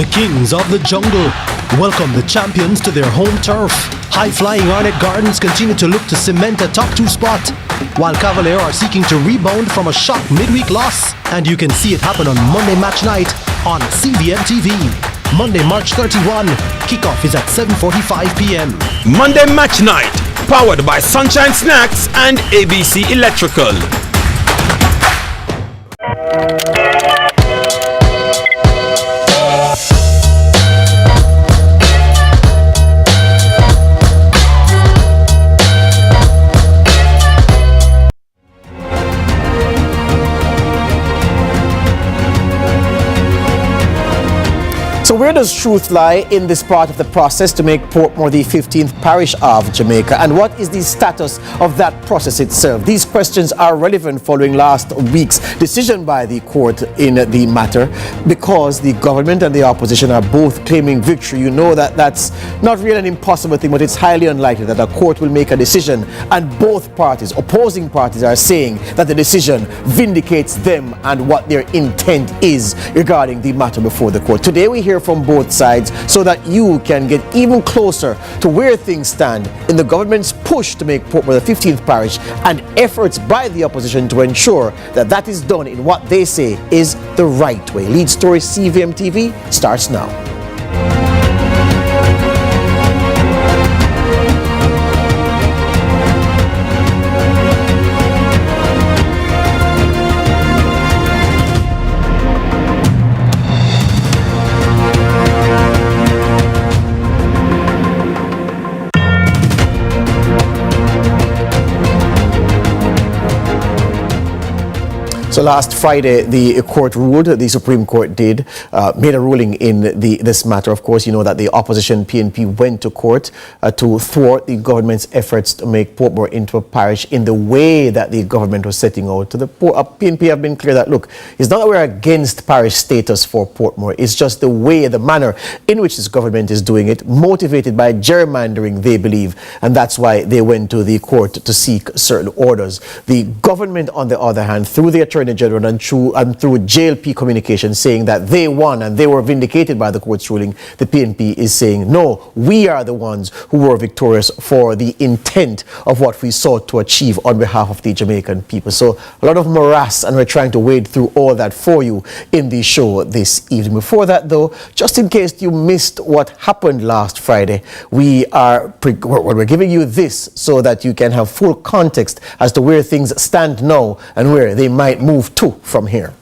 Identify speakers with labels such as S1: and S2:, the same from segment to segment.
S1: The kings of the jungle welcome the champions to their home turf. High-flying Arnett Gardens continue to look to cement a top 2 spot, while Cavalier are seeking to rebound from a shock midweek loss. And you can see it happen on Monday match night on CVM TV. Monday, March 31, kickoff is at 7:45 p.m.
S2: Monday match night, powered by Sunshine Snacks and ABC Electrical.
S3: So where does truth lie in this part of the process to make Portmore the 15th parish of Jamaica? And what is the status of that process itself? These questions are relevant following last week's decision by the court in the matter, because the government and the opposition are both claiming victory. You know that that's not really an impossible thing, but it's highly unlikely that a court will make a decision and both parties, opposing parties, are saying that the decision vindicates them and what their intent is regarding the matter before the court. Today we hear from both sides so that you can get even closer to where things stand in the government's push to make Portmore the 15th parish and efforts by the opposition to ensure that that is done in what they say is the right way. Lead story CVM TV starts now. So last Friday, the court ruled, the Supreme Court did, made a ruling in this matter. Of course, you know that the opposition PNP went to court to thwart the government's efforts to make Portmore into a parish in the way that the government was setting out. To the PNP have been clear that, look, it's not that we're against parish status for Portmore. It's just the way, the manner in which this government is doing it, motivated by gerrymandering, they believe. And that's why they went to the court to seek certain orders. The government, on the other hand, through the Attorney General and through JLP communication, saying that they won and they were vindicated by the court's ruling, the PNP is saying, no, we are the ones who were victorious for the intent of what we sought to achieve on behalf of the Jamaican people. So a lot of morass, and we're trying to wade through all that for you in the show this evening. Before that, though, just in case you missed what happened last Friday, we're giving you this so that you can have full context as to where things stand now and where they might move to from here.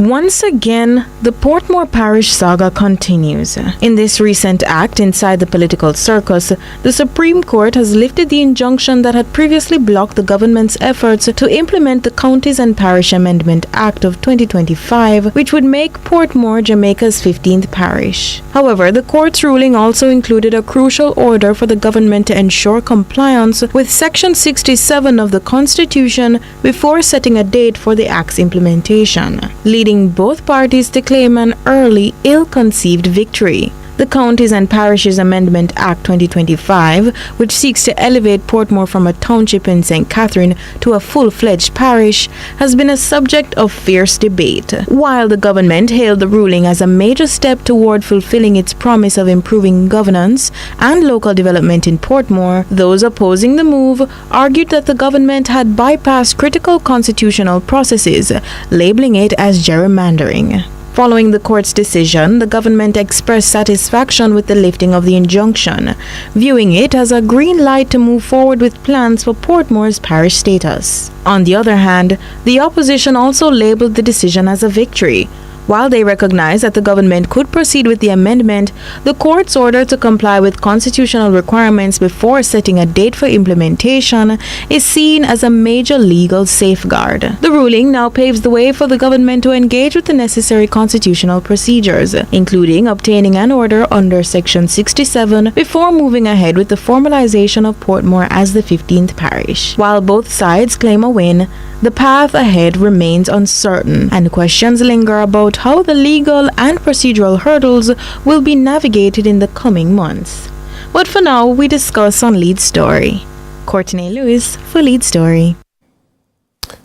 S4: Once again, the Portmore Parish saga continues. In this recent act inside the political circus, the Supreme Court has lifted the injunction that had previously blocked the government's efforts to implement the Counties and Parish Amendment Act of 2025, which would make Portmore Jamaica's 15th parish. However, the court's ruling also included a crucial order for the government to ensure compliance with Section 67 of the Constitution before setting a date for the act's implementation, leading both parties to claim an early, ill-conceived victory. The Counties and Parishes Amendment Act 2025, which seeks to elevate Portmore from a township in St. Catherine to a full-fledged parish, has been a subject of fierce debate. While the government hailed the ruling as a major step toward fulfilling its promise of improving governance and local development in Portmore, those opposing the move argued that the government had bypassed critical constitutional processes, labeling it as gerrymandering. Following the court's decision, the government expressed satisfaction with the lifting of the injunction, viewing it as a green light to move forward with plans for Portmore's parish status. On the other hand, the opposition also labeled the decision as a victory. While they recognize that the government could proceed with the amendment, the court's order to comply with constitutional requirements before setting a date for implementation is seen as a major legal safeguard. The ruling now paves the way for the government to engage with the necessary constitutional procedures, including obtaining an order under Section 67 before moving ahead with the formalization of Portmore as the 15th parish. While both sides claim a win, the path ahead remains uncertain, and questions linger about how the legal and procedural hurdles will be navigated in the coming months. But for now, we discuss on Lead Story. Courtney Lewis for Lead Story.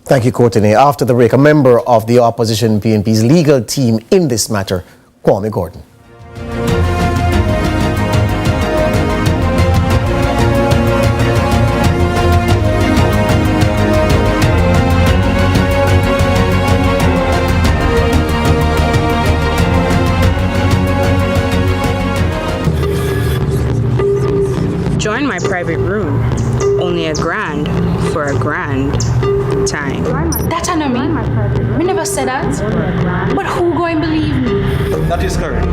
S3: Thank you, Courtney. After the break, a member of the opposition PNP's legal team in this matter Kwame Gordon.
S5: Join my private room. Only $1,000 for a grand time.
S6: That I know me. We never said that. But who going to believe me?
S7: That is correct.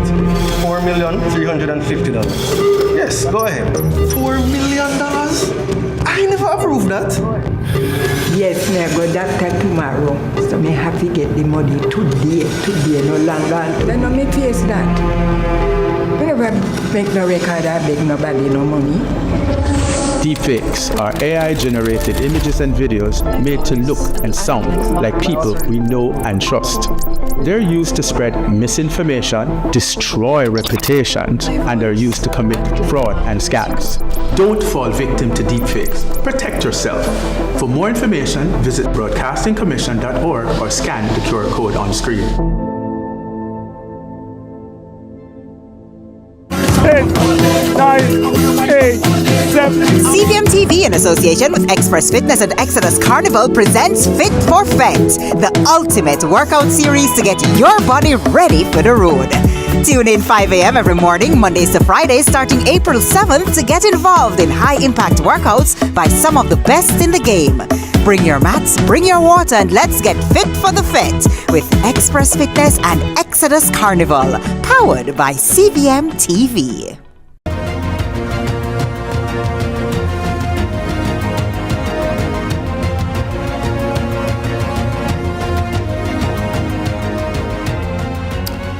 S7: $4,350,000. Yes, go ahead. $4 million? I never approved that.
S8: Yes, me I go doctor tomorrow. So me have to get the money today, no longer. Then no me face that. We never make no record or beg nobody no money.
S9: Deepfakes are AI-generated images and videos made to look and sound like people we know and trust. They're used to spread misinformation, destroy reputations, and are used to commit fraud and scams. Don't fall victim to deepfakes. Protect yourself. For more information, visit broadcastingcommission.org or scan the QR code on screen.
S10: 10, 9, 8, 7.
S11: CVM TV in association with Express Fitness and Exodus Carnival presents Fit for Fet, the ultimate workout series to get your body ready for the road. Tune in 5 a.m. every morning, Mondays to Fridays, starting April 7th to get involved in high-impact workouts by some of the best in the game. Bring your mats, bring your water, and let's get fit for the fit with Express Fitness and Exodus Carnival, powered by CVM TV.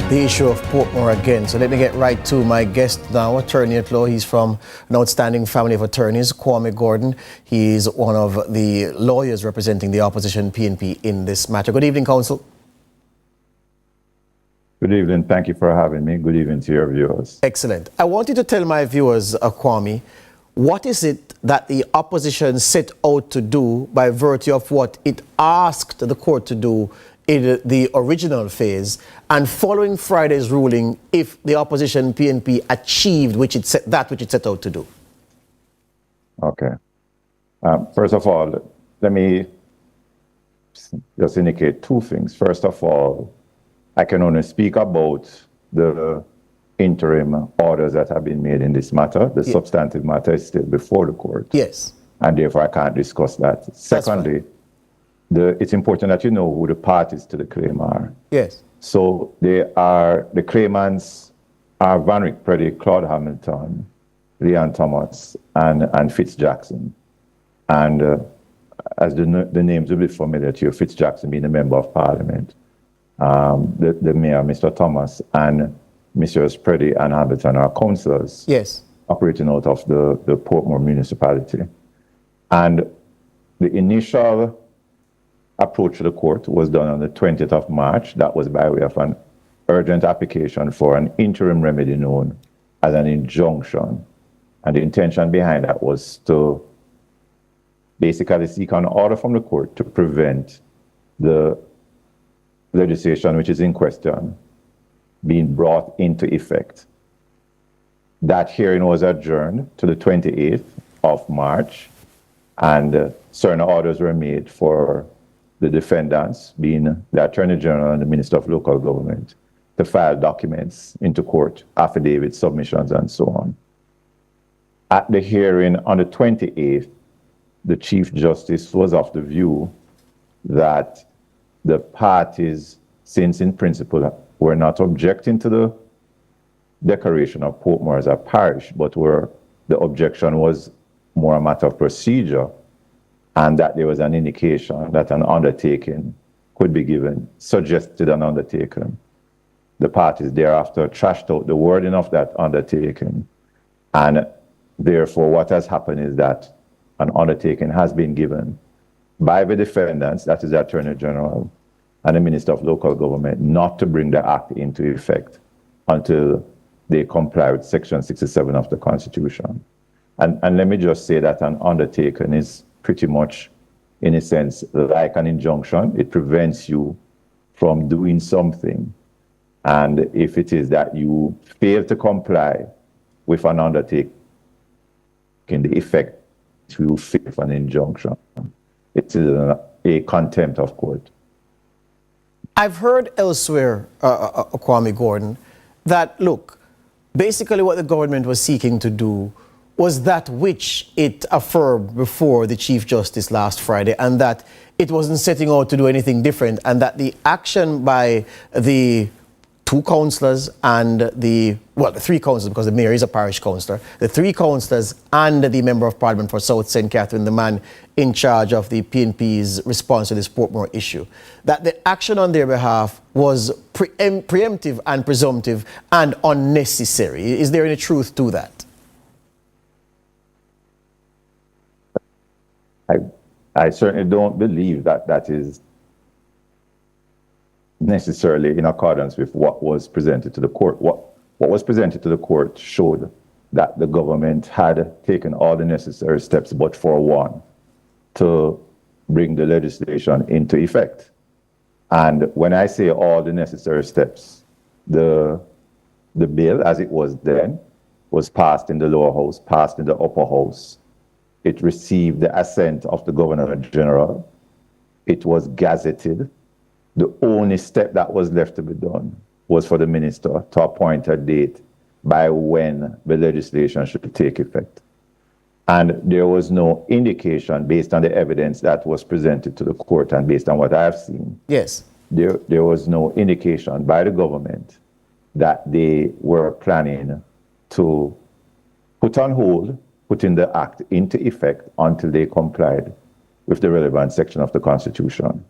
S3: The issue of Portmore again. So let me get right to my guest now, attorney at law. He's from an outstanding family of attorneys, Kwame Gordon. He's one of the lawyers representing the opposition PNP in this matter. Good evening, counsel.
S12: Good evening. Thank you for having me. Good evening to your viewers.
S3: Excellent. I want you to tell my viewers, Kwame, what is it that the opposition set out to do by virtue of what it asked the court to do in the original phase, and following Friday's ruling, if the opposition PNP achieved which it set out to do?
S12: Okay. First of all, let me just indicate two things. First of all, I can only speak about the interim orders that have been made in this matter. The substantive matter is still before the court.
S3: Yes.
S12: And therefore I can't discuss that. Secondly, it's important that you know who the parties to the claim are.
S3: Yes.
S12: So the claimants are Van Rick Preddy, Claude Hamilton, Leon Thomas, and Fitz Jackson. And as the names will be familiar to you, Fitz Jackson being a member of parliament, the mayor, Mr. Thomas, and Messrs. Preddy and Hamilton are councillors.
S3: Yes. Operating
S12: out of the Portmore municipality. And the initial approach to the court was done on the 20th of March. That was by way of an urgent application for an interim remedy known as an injunction. And the intention behind that was to basically seek an order from the court to prevent the legislation which is in question being brought into effect. That hearing was adjourned to the 28th of March, and certain orders were made for the defendants, being the Attorney General and the Minister of Local Government, to file documents into court, affidavits, submissions, and so on. At the hearing on the 28th, the Chief Justice was of the view that the parties, since in principle were not objecting to the declaration of Portmore as a parish, but the objection was more a matter of procedure, and that there was an indication that an undertaking could be given, suggested an undertaking. The parties thereafter trashed out the wording of that undertaking, and therefore what has happened is that an undertaking has been given by the defendants, that is the Attorney General and the Minister of Local Government, not to bring the act into effect until they comply with Section 67 of the Constitution. And let me just say that an undertaking is pretty much, in a sense, like an injunction. It prevents you from doing something. And if it is that you fail to comply with an undertaking, the effect will face an injunction. It is a contempt of court.
S3: I've heard elsewhere, Kwame Gordon, that, look, basically what the government was seeking to do was that which it affirmed before the Chief Justice last Friday, and that it wasn't setting out to do anything different, and that the action by the two councillors and the three councillors, because the mayor is a parish councillor, the three councillors and the member of parliament for South St. Catherine, the man in charge of the PNP's response to this Portmore issue, that the action on their behalf was preemptive and presumptive and unnecessary. Is there any truth to that?
S12: I certainly don't believe that that is necessarily in accordance with what was presented to the court. What was presented to the court showed that the government had taken all the necessary steps, but for one, to bring the legislation into effect. And when I say all the necessary steps, the bill as it was then was passed in the lower house, passed in the upper house. It received the assent of the Governor General. It was gazetted. The only step that was left to be done was for the minister to appoint a date by when the legislation should take effect. And there was no indication based on the evidence that was presented to the court and based on what I've seen.
S3: Yes.
S12: There was no indication by the government that they were planning to put on hold, putting the act into effect until they complied with the relevant section of the Constitution.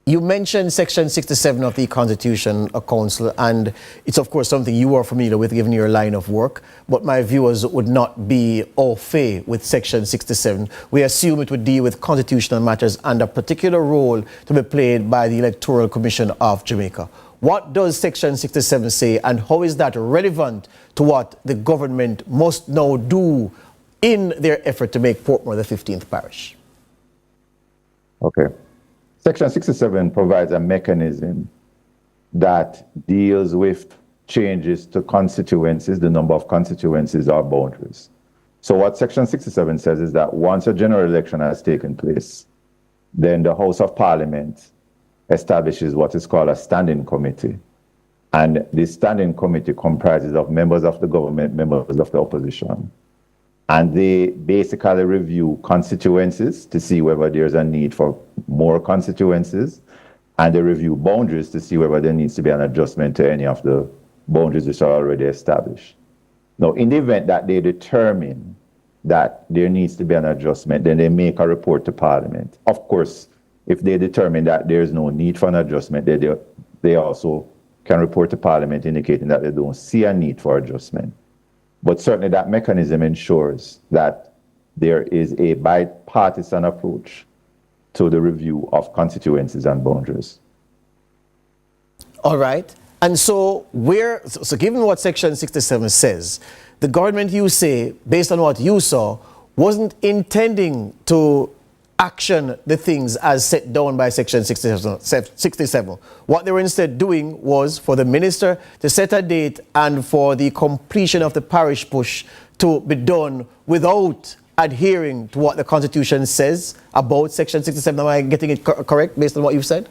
S3: You mentioned Section 67 of the Constitution, Council, and it's of course something you are familiar with given your line of work, but my viewers would not be au fait with Section 67. We assume it would deal with constitutional matters and a particular role to be played by the Electoral Commission of Jamaica. What does Section 67 say, and how is that relevant to what the government must now do in their effort to make Portmore the 15th parish?
S12: Okay. Section 67 provides a mechanism that deals with changes to constituencies, the number of constituencies or boundaries. So what Section 67 says is that once a general election has taken place, then the House of Parliament establishes what is called a standing committee. And this standing committee comprises of members of the government, members of the opposition. And they basically review constituencies to see whether there's a need for more constituencies. And they review boundaries to see whether there needs to be an adjustment to any of the boundaries which are already established. Now, in the event that they determine that there needs to be an adjustment, then they make a report to Parliament. Of course, if they determine that there's no need for an adjustment, they also can report to Parliament indicating that they don't see a need for adjustment. But certainly that mechanism ensures that there is a bipartisan approach to the review of constituencies and boundaries.
S3: All right. And so given what Section 67 says, the government, you say, based on what you saw, wasn't intending to action the things as set down by Section 67. What they were instead doing was for the minister to set a date and for the completion of the parish push to be done without adhering to what the Constitution says about Section 67. Am I getting it correct based on what you've said?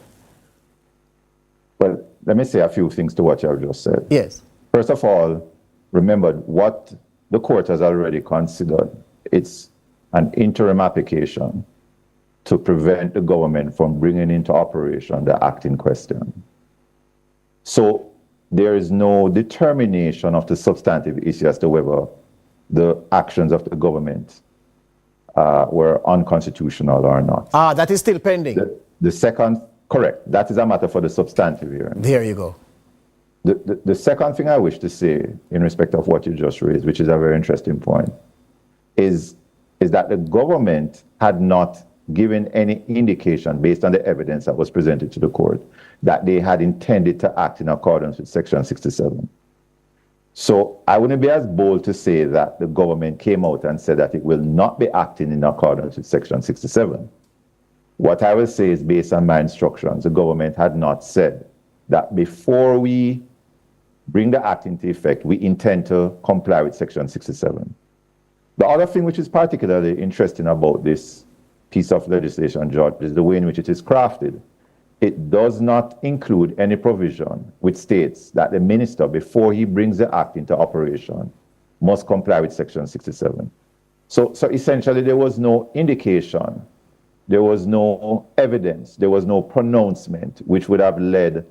S12: Well, let me say a few things to what you have just said.
S3: Yes.
S12: First of all, remember what the court has already considered. It's an interim application to prevent the government from bringing into operation the act in question. So there is no determination of the substantive issue as to whether the actions of the government were unconstitutional or not.
S3: That is still pending.
S12: The second, correct, that is a matter for the substantive hearing.
S3: There you go.
S12: The second thing I wish to say in respect of what you just raised, which is a very interesting point, is that the government had not given any indication based on the evidence that was presented to the court that they had intended to act in accordance with Section 67. So I wouldn't be as bold to say that the government came out and said that it will not be acting in accordance with Section 67. What I will say is based on my instructions, the government had not said that before we bring the act into effect, we intend to comply with Section 67. The other thing which is particularly interesting about this piece of legislation, George, is the way in which it is crafted. It does not include any provision which states that the minister, before he brings the act into operation, must comply with Section 67. So essentially, there was no indication, there was no evidence, there was no pronouncement which would have led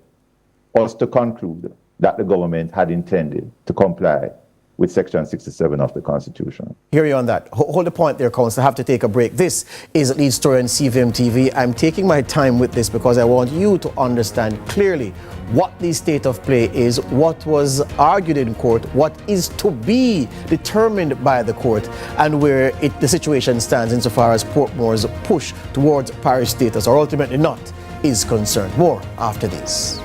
S12: us to conclude that the government had intended to comply with Section 67 of the Constitution.
S3: Hear you on that. Hold the point there, Council. I have to take a break. This is Lead Story on CVM TV. I'm taking my time with this because I want you to understand clearly what the state of play is, what was argued in court, what is to be determined by the court, and where the situation stands insofar as Portmore's push towards parish status, or ultimately not, is concerned. More after this.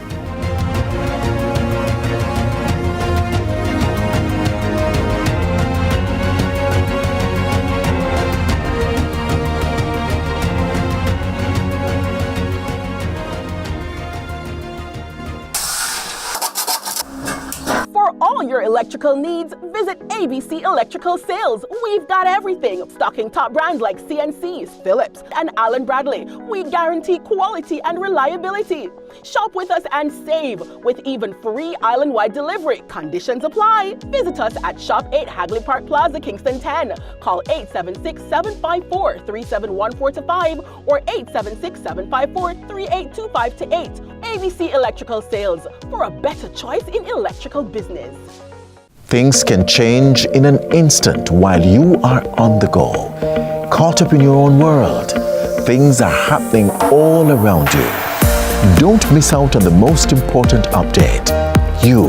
S13: Your electrical needs, visit ABC Electrical Sales. We've got everything, stocking top brands like CNCs, Philips, and Allen Bradley. We guarantee quality and reliability. Shop with us and save with even free island-wide delivery. Conditions apply. Visit us at Shop 8 Hagley Park Plaza, Kingston 10. Call 876-754-3714-5 or 876-754-3825-8. ABC Electrical Sales, for a better choice in electrical business.
S14: Things can change in an instant while you are on the go. Caught up in your own world, things are happening all around you. Don't miss out on the most important update. You,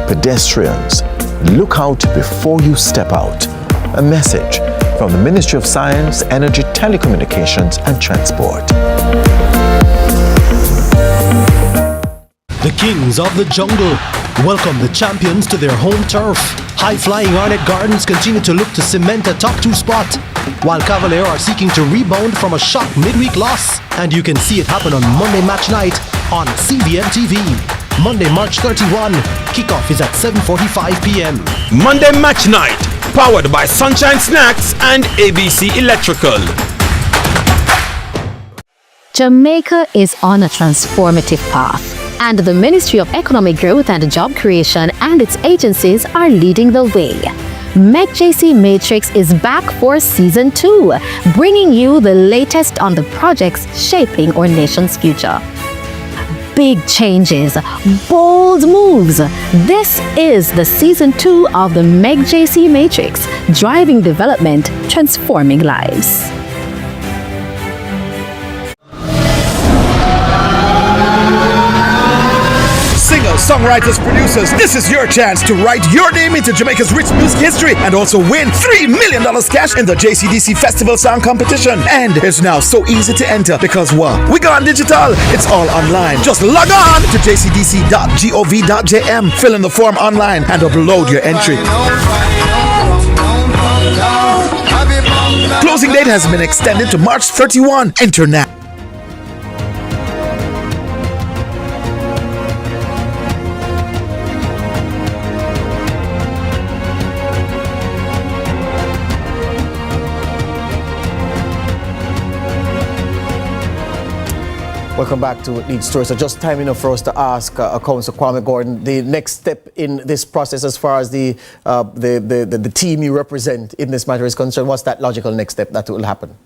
S14: pedestrians, look out before you step out. A message from the Ministry of Science, Energy, Telecommunications and Transport.
S1: The kings of the jungle welcome the champions to their home turf. High-flying Arnett Gardens continue to look to cement a top 2 spot, while Cavalier are seeking to rebound from a shock midweek loss. And you can see it happen on Monday match night on CVM TV. Monday, March 31. Kickoff is at 7:45 p.m.
S2: Monday match night, powered by Sunshine Snacks and ABC Electrical.
S15: Jamaica is on a transformative path, and the Ministry of Economic Growth and Job Creation and its agencies are leading the way. MEGJC Matrix is back for Season 2, bringing you the latest on the projects shaping our nation's future. Big changes, bold moves. This is the Season 2 of the MEGJC Matrix, driving development, transforming lives.
S16: Singers, songwriters, producers, this is your chance to write your name into Jamaica's rich music history and also win $3 million cash in the JCDC Festival Song Competition. And it's now so easy to enter because, well, we gone digital. It's all online. Just log on to jcdc.gov.jm, fill in the form online and upload your entry. Closing date has been extended to March 31. Enter now.
S3: Welcome back to Lead Story. So just time enough for us to ask Councillor Kwame Gordon the next step in this process as far as the team you represent in this matter is concerned. What's that logical next step that will happen?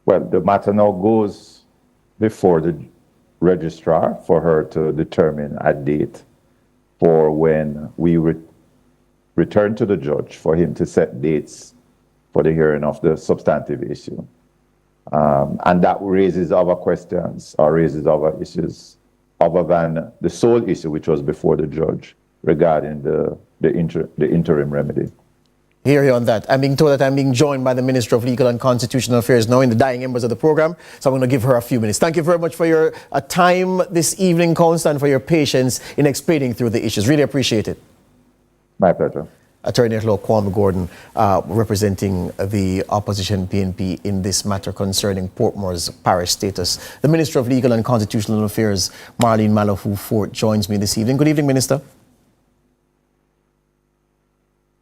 S12: Well, the matter now goes before the registrar for her to determine a date for when we return to the judge for him to set dates for the hearing of the substantive issue. And that raises other questions or raises other issues other than the sole issue which was before the judge regarding the interim remedy.
S3: Hear you on that. I'm being told that I'm being joined by the Minister of Legal and Constitutional Affairs now in the dying embers of the program, so I'm going to give her a few minutes. Thank you very much for your time this evening, Council, and for your patience in explaining through the issues. Really appreciate it.
S12: My pleasure.
S3: Attorney at Law Kwame Gordon representing the opposition PNP in this matter concerning Portmore's parish status. The Minister of Legal and Constitutional Affairs, Marlene Malafu-Fort, joins me this evening. Good evening, Minister.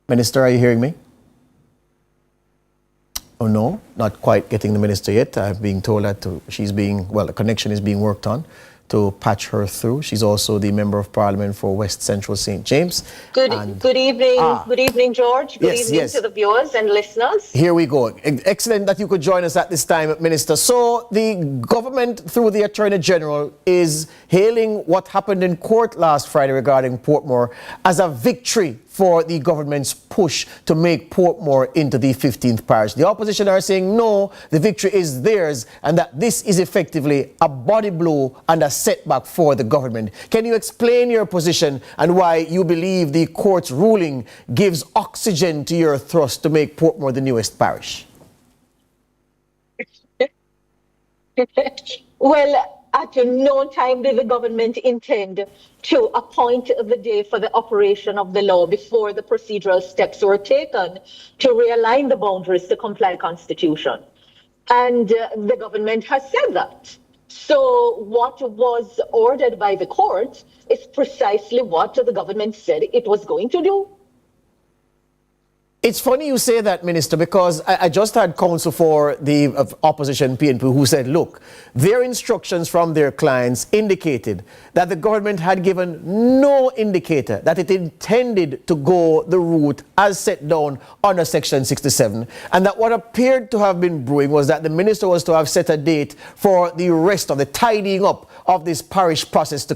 S3: Minister, are you hearing me? Oh no, not quite getting the minister yet. I'm being told that the connection is being worked on to patch her through. She's also the Member of Parliament for West Central St. James.
S17: Good evening, George. Good evening to the viewers and listeners.
S3: Here we go. Excellent that you could join us at this time, Minister. So the government, through the Attorney General, is hailing what happened in court last Friday regarding Portmore as a victory for the government's push to make Portmore into the 15th parish. The opposition are saying no, the victory is theirs, and that this is effectively a body blow and a setback for the government. Can you explain your position and why you believe the court's ruling gives oxygen to your thrust to make Portmore the newest parish?
S17: Well, at no time did the government intend to appoint the day for the operation of the law before the procedural steps were taken to realign the boundaries to comply with the Constitution. And the government has said that. So what was ordered by the court is precisely what the government said it was going to do.
S3: It's funny you say that, Minister, because I just had counsel for the opposition PNP who said, look, their instructions from their clients indicated that the government had given no indicator that it intended to go the route as set down under Section 67, and that what appeared to have been brewing was that the minister was to have set a date for the rest of the tidying up of this parish process to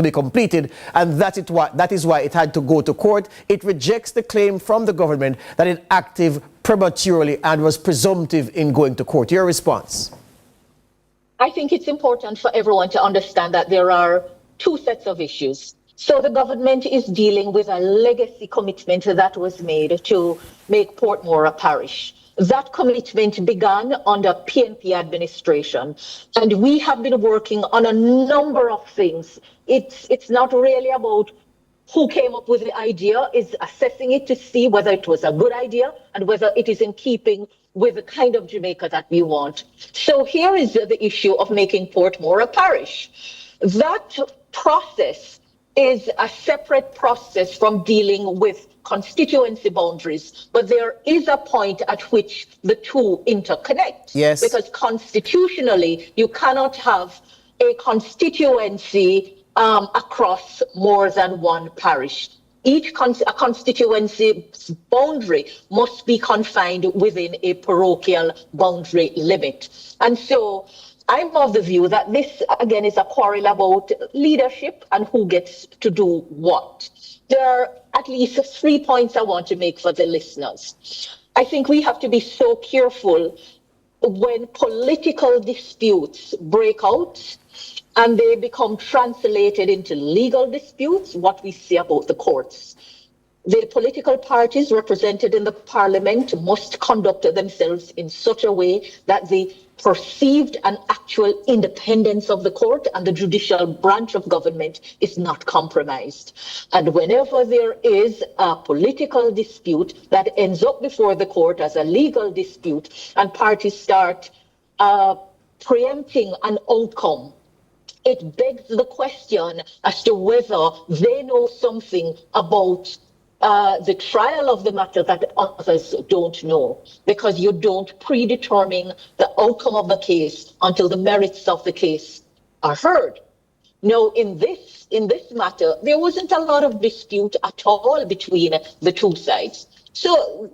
S3: be completed, and that is why it had to go to court. It rejects the claim from the government that it acted prematurely and was presumptive in going to court. Your response?
S17: I think it's important for everyone to understand that there are two sets of issues. So the government is dealing with a legacy commitment that was made to make Portmore a parish. That commitment began under PNP administration, and we have been working on a number of things. It's not really about who came up with the idea, is assessing it to see whether it was a good idea and whether it is in keeping with the kind of Jamaica that we want. So here is the issue of making Portmore a parish. That process is a separate process from dealing with constituency boundaries, but there is a point at which the two interconnect.
S3: Yes.
S17: Because constitutionally, you cannot have a constituency across more than one parish. Each constituency boundary must be confined within a parochial boundary limit. And so I'm of the view that this, again, is a quarrel about leadership and who gets to do what. There are at least 3 points I want to make for the listeners. I think we have to be so careful when political disputes break out and they become translated into legal disputes, what we see about the courts. The political parties represented in the parliament must conduct themselves in such a way that the perceived and actual independence of the court and the judicial branch of government is not compromised. And whenever there is a political dispute that ends up before the court as a legal dispute and parties start preempting an outcome, it begs the question as to whether they know something about the trial of the matter that others don't know, because you don't predetermine the outcome of the case until the merits of the case are heard. Now, in this matter, there wasn't a lot of dispute at all between the two sides. So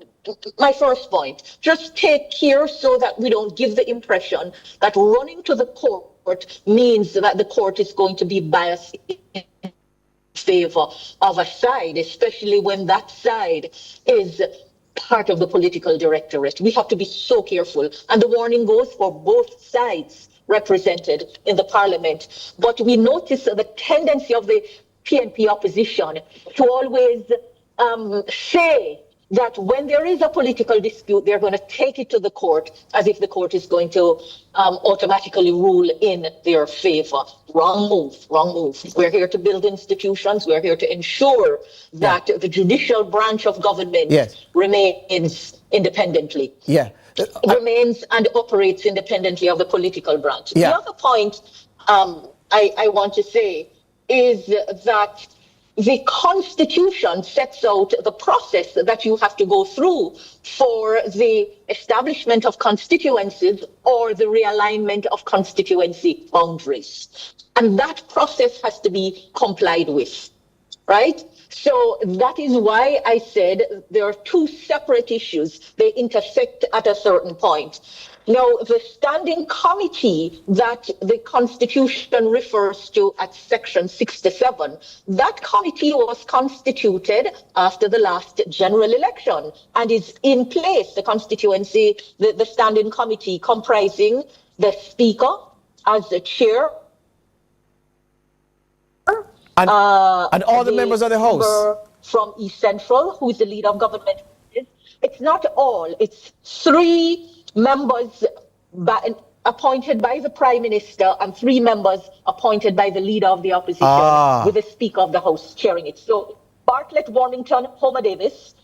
S17: my first point, just take care so that we don't give the impression that running to the court means that the court is going to be biased in favor of a side, especially when that side is part of the political directorate. We have to be so careful. And the warning goes for both sides represented in the parliament. But we notice the tendency of the PNP opposition to always say that when there is a political dispute, they're going to take it to the court as if the court is going to automatically rule in their favor. Wrong move, wrong move. We're here to build institutions. We're here to ensure that the judicial branch of government remains independently. Remains and operates independently of the political branch. The other point I want to say is that the Constitution sets out the process that you have to go through for the establishment of constituencies or the realignment of constituency boundaries. And that process has to be complied with, right? So that is why I said there are two separate issues. They intersect at a certain point. Now, the standing committee that the Constitution refers to at Section 67, that committee was constituted after the last general election and is in place, the constituency, the standing committee comprising the Speaker as the chair.
S3: And all the members of the House.
S17: From East Central, who is the leader of government. It's not all, it's 3 members appointed by the Prime Minister and 3 members appointed by the Leader of the Opposition, with the Speaker of the House chairing it. So Bartlett, Warrington, Homer Davis,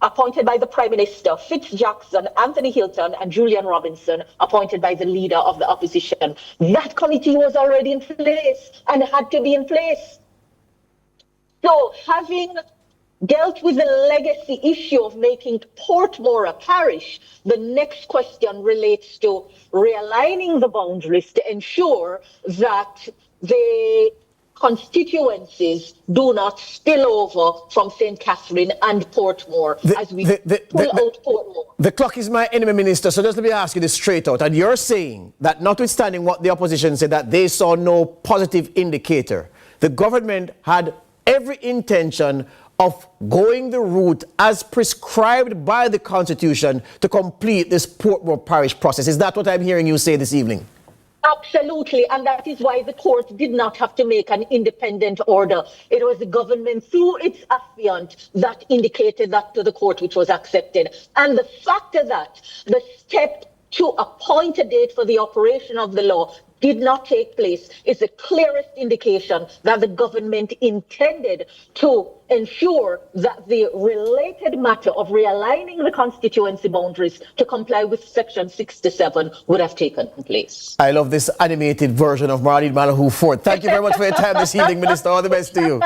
S17: appointed by the Prime Minister, Fitz Jackson, Anthony Hilton, and Julian Robinson, appointed by the Leader of the Opposition. That committee was already in place and had to be in place. So having dealt with the legacy issue of making Portmore a parish, the next question relates to realigning the boundaries to ensure that the constituencies do not spill over from St. Catherine and Portmore as we pull out Portmore.
S3: The clock is my enemy, Minister, so just let me ask you this straight out. And you're saying that notwithstanding what the opposition said, that they saw no positive indicator, the government had every intention of going the route as prescribed by the Constitution to complete this Portmore Parish process. Is that what I'm hearing you say this evening?
S17: Absolutely, and that is why the court did not have to make an independent order. It was the government through its affiant that indicated that to the court, which was accepted. And the fact that the step to appoint a date for the operation of the law did not take place is the clearest indication that the government intended to ensure that the related matter of realigning the constituency boundaries to comply with Section 67 would have taken place.
S3: I love this animated version of Marlene Malahoo Fort. Thank you very much for your time this evening, Minister. All the best to you.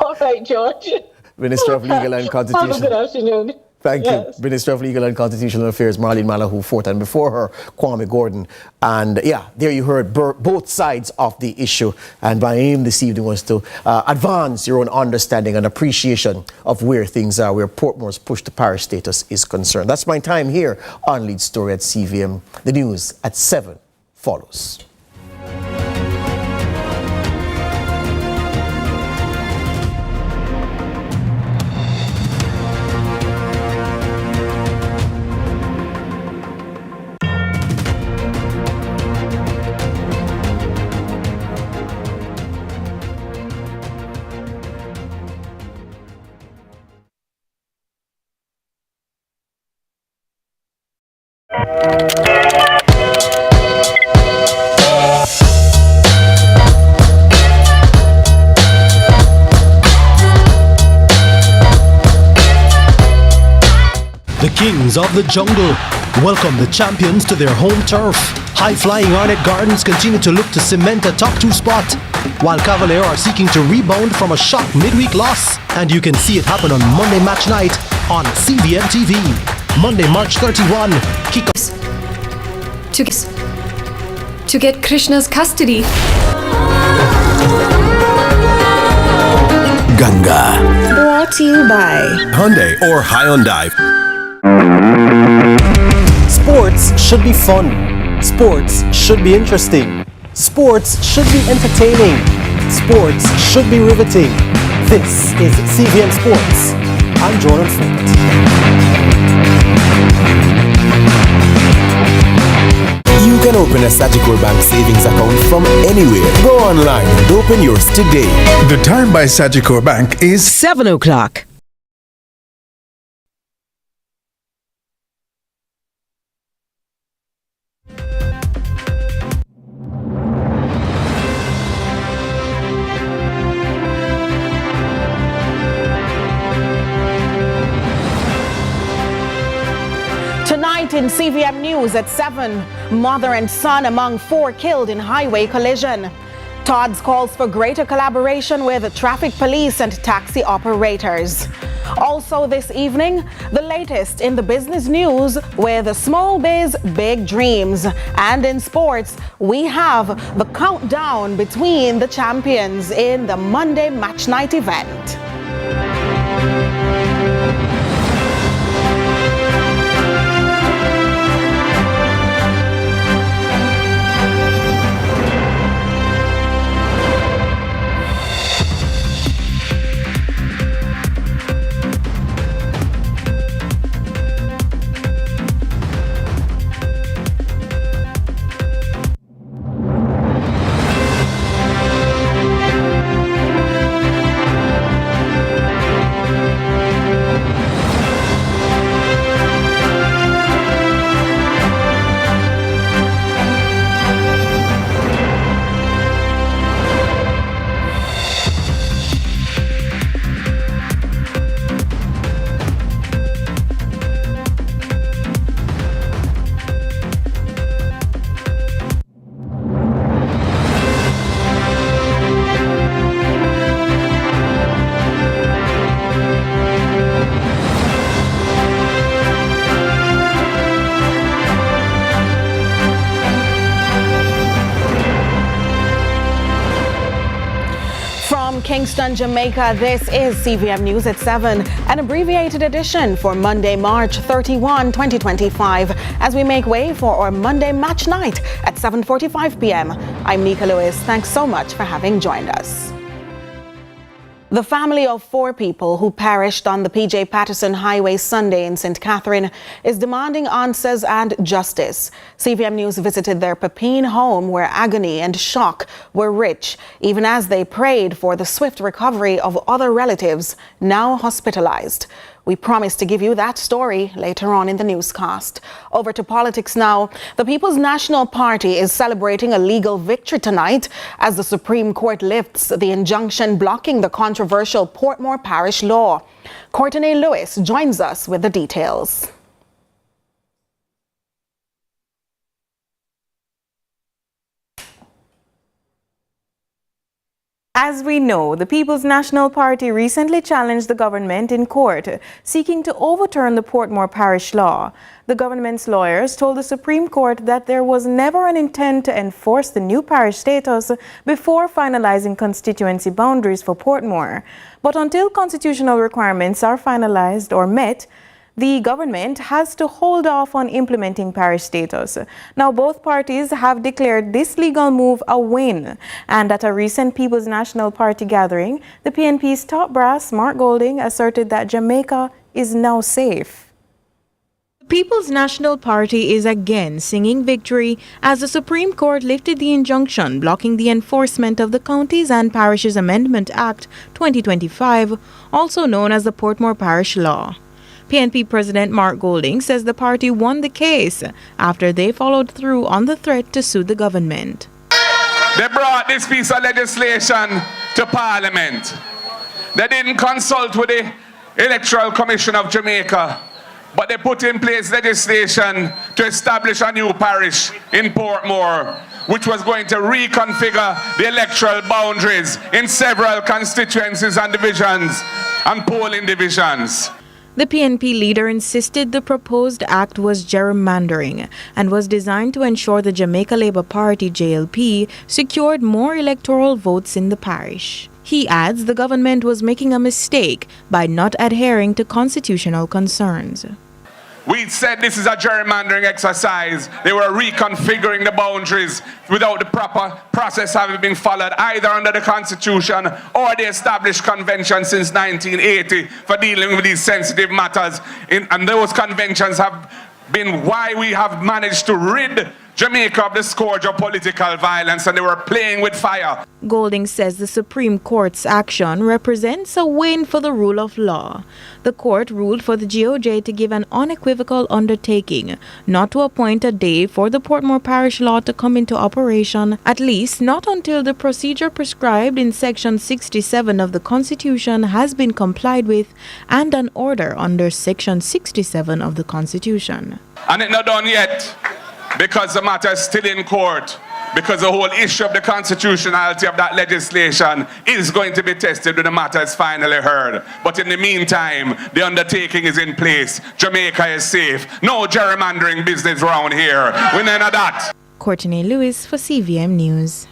S17: All right, George.
S3: Minister of Legal and Constitution.
S17: Have a good afternoon.
S3: Thank you. Minister of Legal and Constitutional Affairs, Marlene Malahoo Fort, and before her, Kwame Gordon. And yeah, there you heard both sides of the issue. And my aim this evening was to advance your own understanding and appreciation of where things are, where Portmore's push to parish status is concerned. That's my time here on Lead Story at CVM. The news at 7 follows.
S1: The kings of the jungle welcome the champions to their home turf. High-flying Arnett Gardens continue to look to cement a top 2 spot, while Cavalier are seeking to rebound from a shock midweek loss. And you can see it happen on Monday match night on CVM TV. Monday, March 31, kickoff.
S18: To get Krishna's custody.
S19: Ganga.
S4: Brought to you by
S19: Hyundai or Hyundai.
S1: Sports should be fun. Sports should be interesting. Sports should be entertaining. Sports should be riveting. This is CVM Sports. I'm Jordan Fort.
S19: You can open a Sagicor Bank savings account from anywhere. Go online and open yours today.
S16: The time by Sagicor Bank is
S20: 7 o'clock.
S13: in CVM News at 7. Mother and son among 4 killed in highway collision. Todd's calls for greater collaboration with traffic police and taxi operators. Also this evening, the latest in the business news with Small Biz, Big Dreams. And in sports, we have the countdown between the champions in the Monday Match Night event. Kingston, Jamaica, this is CVM News at 7, an abbreviated edition for Monday, March 31, 2025, as we make way for our Monday Match Night at 7:45 p.m. I'm Nika Lewis. Thanks so much for having joined us. The family of 4 people who perished on the PJ Patterson Highway Sunday in St. Catherine is demanding answers and justice. CVM News visited their Pepin home where agony and shock were rich, even as they prayed for the swift recovery of other relatives now hospitalized. We promise to give you that story later on in the newscast. Over to politics now. The People's National Party is celebrating a legal victory tonight as the Supreme Court lifts the injunction blocking the controversial Portmore Parish Law. Courtney Lewis joins us with the details.
S4: As we know, the People's National Party recently challenged the government in court, seeking to overturn the Portmore Parish Law. The government's lawyers told the Supreme Court that there was never an intent to enforce the new parish status before finalizing constituency boundaries for Portmore. But until constitutional requirements are finalized or met, the government has to hold off on implementing parish status. Now, both parties have declared this legal move a win. And at a recent People's National Party gathering, the PNP's top brass, Mark Golding, asserted that Jamaica is now safe. The People's National Party is again singing victory as the Supreme Court lifted the injunction blocking the enforcement of the Counties and Parishes Amendment Act 2025, also known as the Portmore Parish Law. PNP President Mark Golding says the party won the case after they followed through on the threat to sue the government.
S20: They brought this piece of legislation to Parliament. They didn't consult with the Electoral Commission of Jamaica, but they put in place legislation to establish a new parish in Portmore, which was going to reconfigure the electoral boundaries in several constituencies and divisions and polling divisions.
S4: The PNP leader insisted the proposed act was gerrymandering and was designed to ensure the Jamaica Labour Party, JLP, secured more electoral votes in the parish. He adds the government was making a mistake by not adhering to constitutional concerns.
S20: We said this is a gerrymandering exercise. They were reconfiguring the boundaries without the proper process having been followed either under the Constitution or the established convention since 1980 for dealing with these sensitive matters. And those conventions have been why we have managed to rid Jamaica of the scourge of political violence, and they were playing with fire.
S4: Golding says the Supreme Court's action represents a win for the rule of law. The court ruled for the GOJ to give an unequivocal undertaking not to appoint a day for the Portmore Parish Law to come into operation, at least not until the procedure prescribed in Section 67 of the Constitution has been complied with and an order under Section 67 of the Constitution.
S20: And it's not done yet, because the matter is still in court, because the whole issue of the constitutionality of that legislation is going to be tested when the matter is finally heard. But in the meantime, the undertaking is in place. Jamaica is safe. No gerrymandering business around here. We none of that.
S4: Courtney Lewis for CVM News.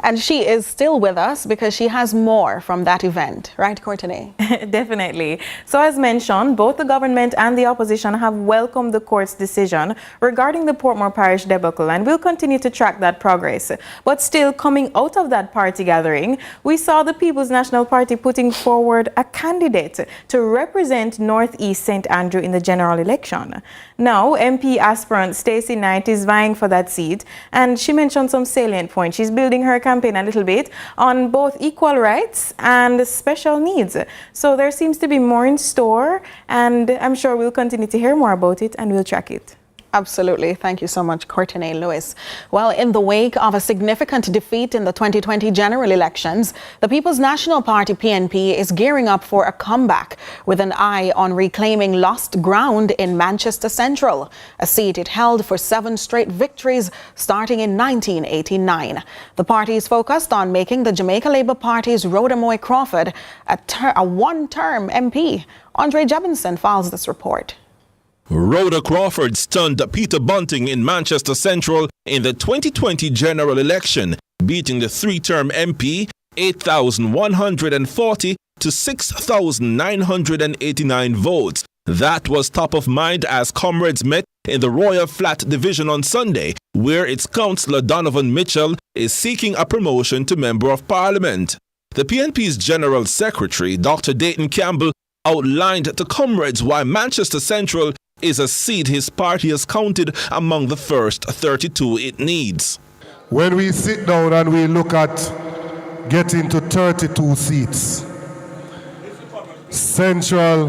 S21: And she is still with us because she has more from that event. Right, Courtney?
S4: Definitely. So as mentioned, both the government and the opposition have welcomed the court's decision regarding the Portmore Parish debacle, and we'll continue to track that progress. But still, coming out of that party gathering, we saw the People's National Party putting forward a candidate to represent Northeast St. Andrew in the general election. Now, MP aspirant Stacey Knight is vying for that seat, and she mentioned some salient points. She's building her campaign a little bit on both equal rights and special needs. So there seems to be more in store, and I'm sure we'll continue to hear more about it and we'll track it.
S21: Absolutely. Thank you so much, Courtney Lewis. Well, in the wake of a significant defeat in the 2020 general elections, the People's National Party, PNP, is gearing up for a comeback with an eye on reclaiming lost ground in Manchester Central, a seat it held for 7 straight victories starting in 1989. The party is focused on making the Jamaica Labour Party's Rhoda Moy Crawford a one-term MP. Andre Jebinson files this report.
S2: Rhoda Crawford stunned Peter Bunting in Manchester Central in the 2020 general election, beating the 3-term MP 8,140 to 6,989 votes. That was top of mind as comrades met in the Royal Flat division on Sunday, where its councillor Donovan Mitchell is seeking a promotion to Member of Parliament. The PNP's General Secretary, Dr. Dayton Campbell, outlined to comrades why Manchester Central is a seat his party has counted among the first 32 it needs.
S22: When we sit down and we look at getting to 32 seats, Central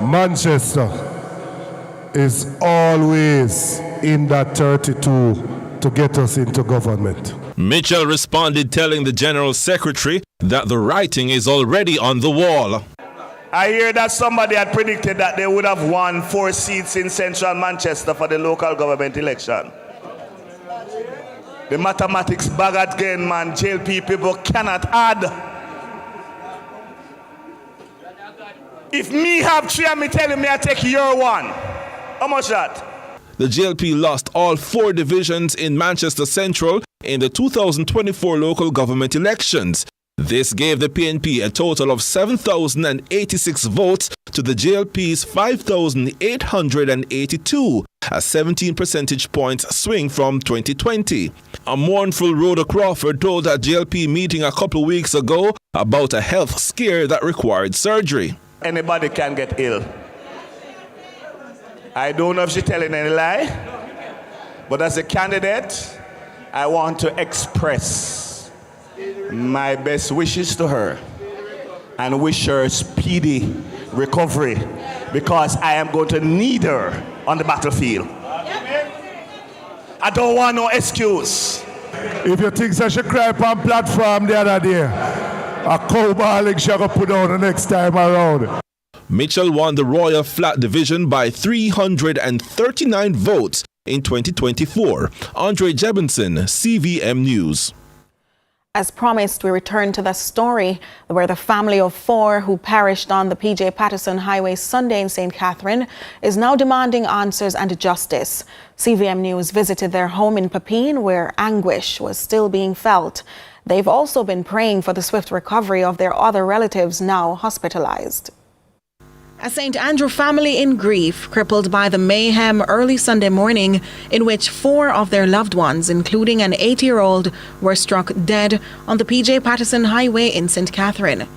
S22: Manchester is always in that 32 to get us into government.
S2: Mitchell responded telling the General Secretary that the writing is already on the wall.
S10: I hear that somebody had predicted that they would have won 4 seats in central Manchester for the local government election. The mathematics bag again, man. JLP people cannot add. If me have 3 and me telling me I take your 1, how much that?
S2: The JLP lost all 4 divisions in Manchester Central in the 2024 local government elections. This gave the PNP a total of 7,086 votes to the JLP's 5,882, a 17 percentage points swing from 2020. A mournful Rhoda Crawford told a JLP meeting a couple weeks ago about a health scare that required surgery.
S10: Anybody can get ill. I don't know if she's telling any lie, but as a candidate, I want to express my best wishes to her and wish her speedy recovery, because I am going to need her on the battlefield. I don't want no excuse.
S22: If you think I should cry on platform the other day, a cowballing she going to put on the next time around.
S2: Mitchell won the Royal Flat division by 339 votes in 2024. Andre Jebinson, CVM News.
S21: As promised, we return to the story where the family of 4 who perished on the PJ Patterson Highway Sunday in St. Catherine is now demanding answers and justice. CVM News visited their home in Pepin, where anguish was still being felt. They've also been praying for the swift recovery of their other relatives now hospitalized. A St. Andrew family in grief, crippled by the mayhem early Sunday morning in which 4 of their loved ones, including an 8-year-old, were struck dead on the PJ Patterson Highway in St. Catherine.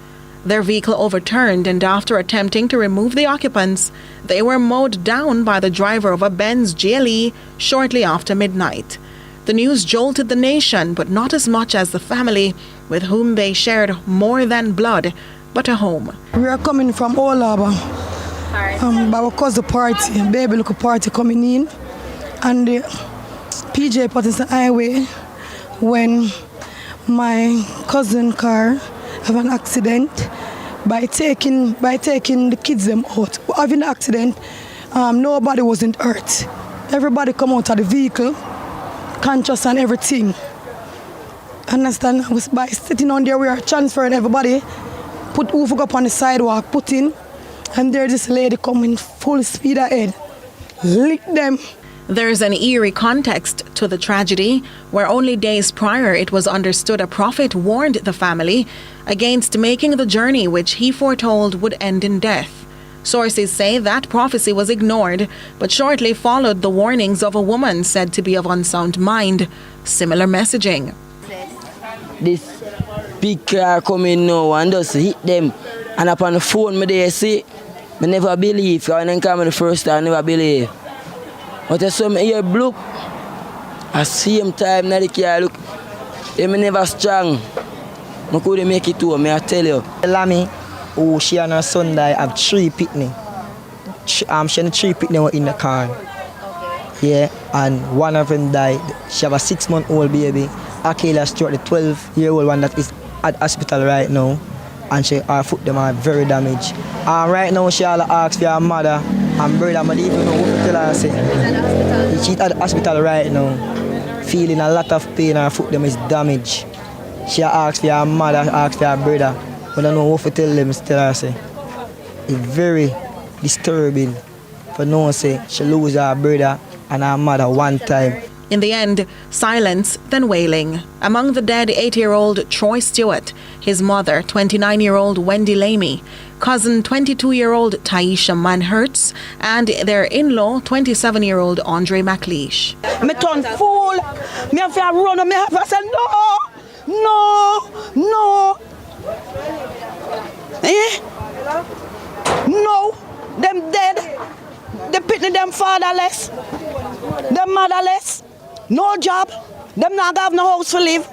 S21: Their vehicle overturned, and after attempting to remove the occupants, they were mowed down by the driver of a Benz GLE shortly after midnight. The news jolted the nation, but not as much as the family, with whom they shared more than blood, but a home.
S5: We are coming from All Harbor. But because the party, baby look a party coming in, and the PJ Patterson Highway, when my cousin car have an accident by taking the kids them out. Having an accident, nobody wasn't hurt. Everybody come out of the vehicle, conscious and everything. Understand? By sitting on there, we are transferring everybody. Put Ufuk up on the sidewalk, put in, and there's this lady coming full speed ahead. Lick them.
S21: There's an eerie context to the tragedy, where only days prior it was understood a prophet warned the family against making the journey which he foretold would end in death. Sources say that prophecy was ignored, but shortly followed the warnings of a woman said to be of unsound mind. Similar messaging.
S6: This big car coming now and just hit them. And upon the phone, me they see, I never believe. When they come the first time, I never believe. But I saw me here bloop. At the same time, now the car look, they never strong. I couldn't make it to me, I tell you.
S23: Lammy, who she and her son died, have 3 picnic. She had 3 picnic in the car. Yeah, and one of them died. She have a 6-month-old baby. Akela Stewart, the 12-year-old one that is at hospital right now. And her foot them are very damaged. And right now she all asks for her mother and brother. I don't even know what to tell her. Say. She's at the hospital right now, feeling a lot of pain. Her foot them is damaged. She asks for her mother, asks for her brother. But I don't know what to tell them. Tell her. Say. It's very disturbing for no one say she lose her brother and her mother one time.
S21: In the end, silence, then wailing. Among the dead, 8-year-old Troy Stewart, his mother, 29-year-old Wendy Lamy, cousin, 22-year-old Taisha Manhertz, and their in-law, 27-year-old Andre McLeish.
S24: Me turn fool. Me have to run and me have to say no. No, them dead. They pity them fatherless, them motherless. No job, them not have no house to live.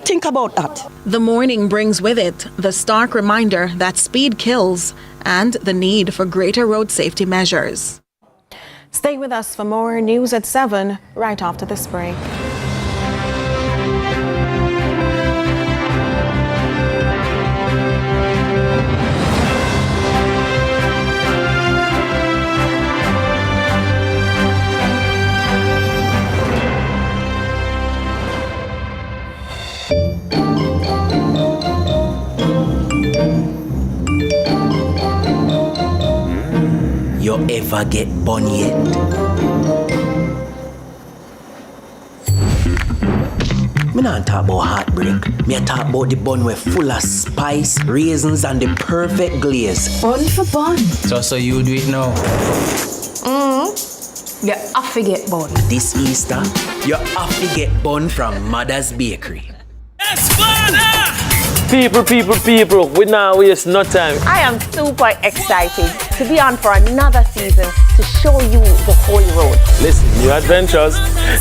S24: Think about that.
S21: The morning brings with it the stark reminder that speed kills and the need for greater road safety measures. Stay with us for more news at 7 right after this break.
S25: You ever get bun yet? Me not talk about heartbreak. Me talk about the bun where full of spice, raisins, and the perfect glaze.
S18: Bun for bun.
S25: So you do it now.
S18: You have to get bun.
S25: This Easter, you have to get bun from Mother's Bakery.
S26: People, we now waste no time.
S27: I am super excited to be on for another season to show you the whole road.
S26: Listen, new adventures.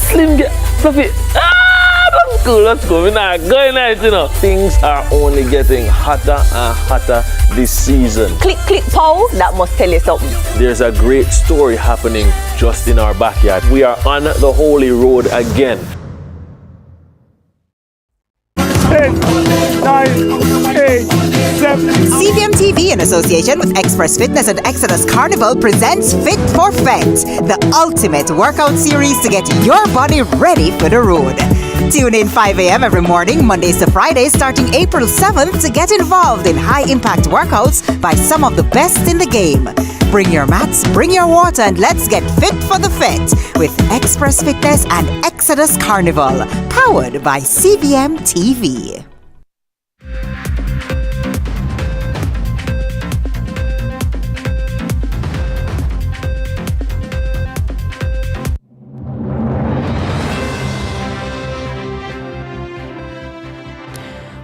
S26: Slim get fluffy. That's cool, let's go. We're not going out, you know. Things are only getting hotter and hotter this season.
S27: Click, pow, that must tell you something.
S26: There's a great story happening just in our backyard. We are on the Holy Road again.
S28: 10, 9, 8, 7.
S11: CVM TV in association with Express Fitness and Exodus Carnival presents Fit for Fet, the ultimate workout series to get your body ready for the road. Tune in 5 a.m. every morning, Mondays to Fridays, starting April 7th to get involved in high-impact workouts by some of the best in the game. Bring your mats, bring your water, and let's get fit for the fit with Express Fitness and Exodus Carnival, powered by CVM TV.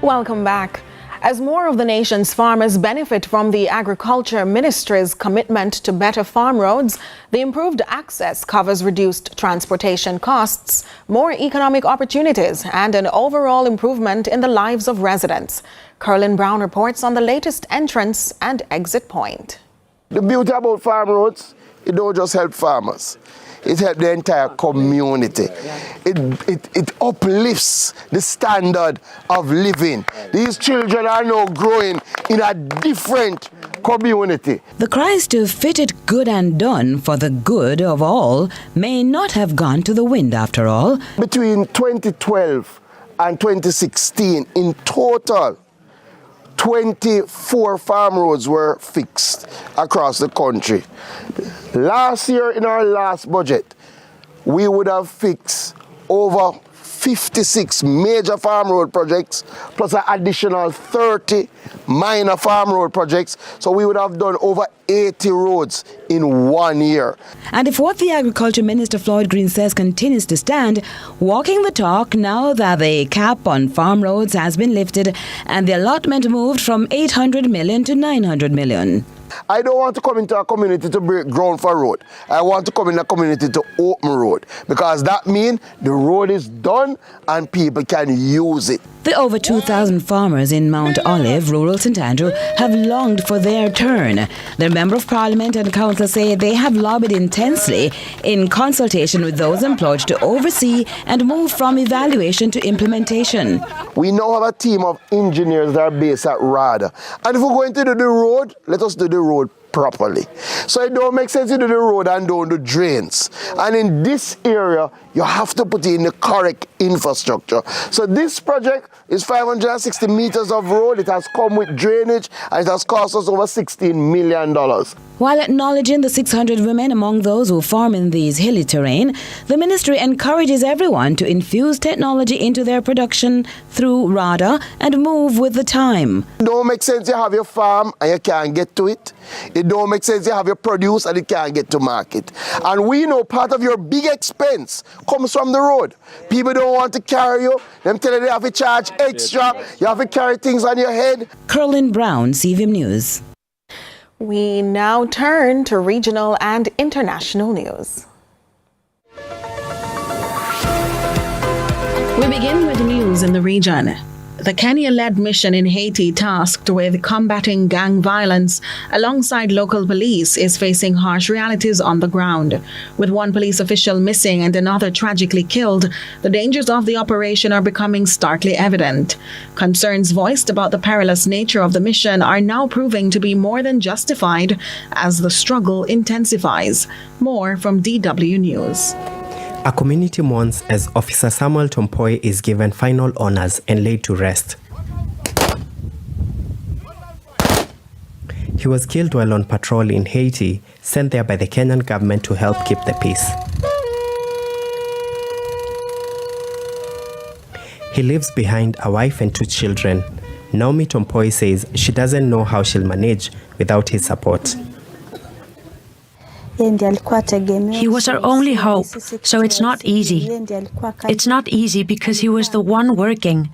S21: Welcome back. As more of the nation's farmers benefit from the Agriculture Ministry's commitment to better farm roads, the improved access covers reduced transportation costs, more economic opportunities, and an overall improvement in the lives of residents. Curlin Brown reports on the latest entrance and exit point.
S3: The beauty about farm roads, it don't just help farmers. It helps the entire community. It uplifts the standard of living. These children are now growing in a different community.
S7: The cries to fit it good and done for the good of all may not have gone to the wind after all.
S3: Between 2012 and 2016, in total, 24 farm roads were fixed across the country. Last year, in our last budget, we would have fixed over 56 major farm road projects, plus an additional 30 minor farm road projects. So we would have done over 80 roads in 1 year.
S7: And if what the Agriculture Minister Floyd Green says continues to stand, walking the talk now that the cap on farm roads has been lifted and the allotment moved from 800 million to 900 million.
S3: I don't want to come into a community to break ground for road. I want to come in a community to open road, because that means the road is done and people can use it.
S7: The over 2,000 farmers in Mount Olive, rural St Andrew, have longed for their turn. The Member of Parliament and Council say they have lobbied intensely in consultation with those employed to oversee and move from evaluation to implementation.
S3: We now have a team of engineers that are based at RADA. And if we're going to do the road, let us do the road properly. So it don't make sense to do the road and don't do drains. And in this area, you have to put in the correct infrastructure. So this project is 560 meters of road. It has come with drainage and it has cost us over $16 million.
S7: While acknowledging the 600 women among those who farm in these hilly terrain, the ministry encourages everyone to infuse technology into their production through RADA and move with the time.
S3: It don't make sense you have your farm and you can't get to it. It don't make sense you have your produce and it can't get to market. And we know part of your big expense comes from the road. People don't want to carry you. Them tell you they have to charge extra. You have to carry things on your head.
S7: Curlin Brown, CVM News.
S21: We now turn to regional and international news. We begin with news in the region. The Kenya-led mission in Haiti tasked with combating gang violence alongside local police is facing harsh realities on the ground. With one police official missing and another tragically killed, the dangers of the operation are becoming starkly evident. Concerns voiced about the perilous nature of the mission are now proving to be more than justified as the struggle intensifies. More from DW News.
S8: A community mourns as Officer Samuel Tompoy is given final honors and laid to rest. He was killed while on patrol in Haiti, sent there by the Kenyan government to help keep the peace. He leaves behind a wife and 2 children. Naomi Tompoy says she doesn't know how she'll manage without his support.
S9: He was our only hope, so it's not easy. It's not easy because he was the one working.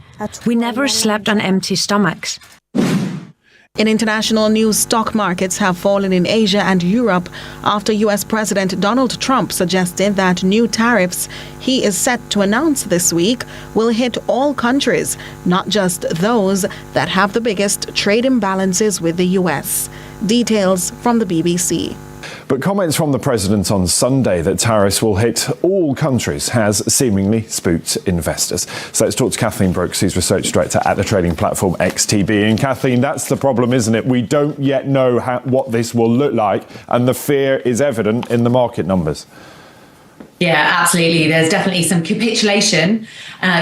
S9: We never slept on empty stomachs.
S21: In international news, stock markets have fallen in Asia and Europe after U.S. President Donald Trump suggested that new tariffs he is set to announce this week will hit all countries, not just those that have the biggest trade imbalances with the U.S. Details from the BBC.
S12: But comments from the president on Sunday that tariffs will hit all countries has seemingly spooked investors. So let's talk to Kathleen Brooks, who's research director at the trading platform XTB. And Kathleen, that's the problem, isn't it? We don't yet know what this will look like, and the fear is evident in the market numbers.
S14: Yeah, absolutely. There's definitely some capitulation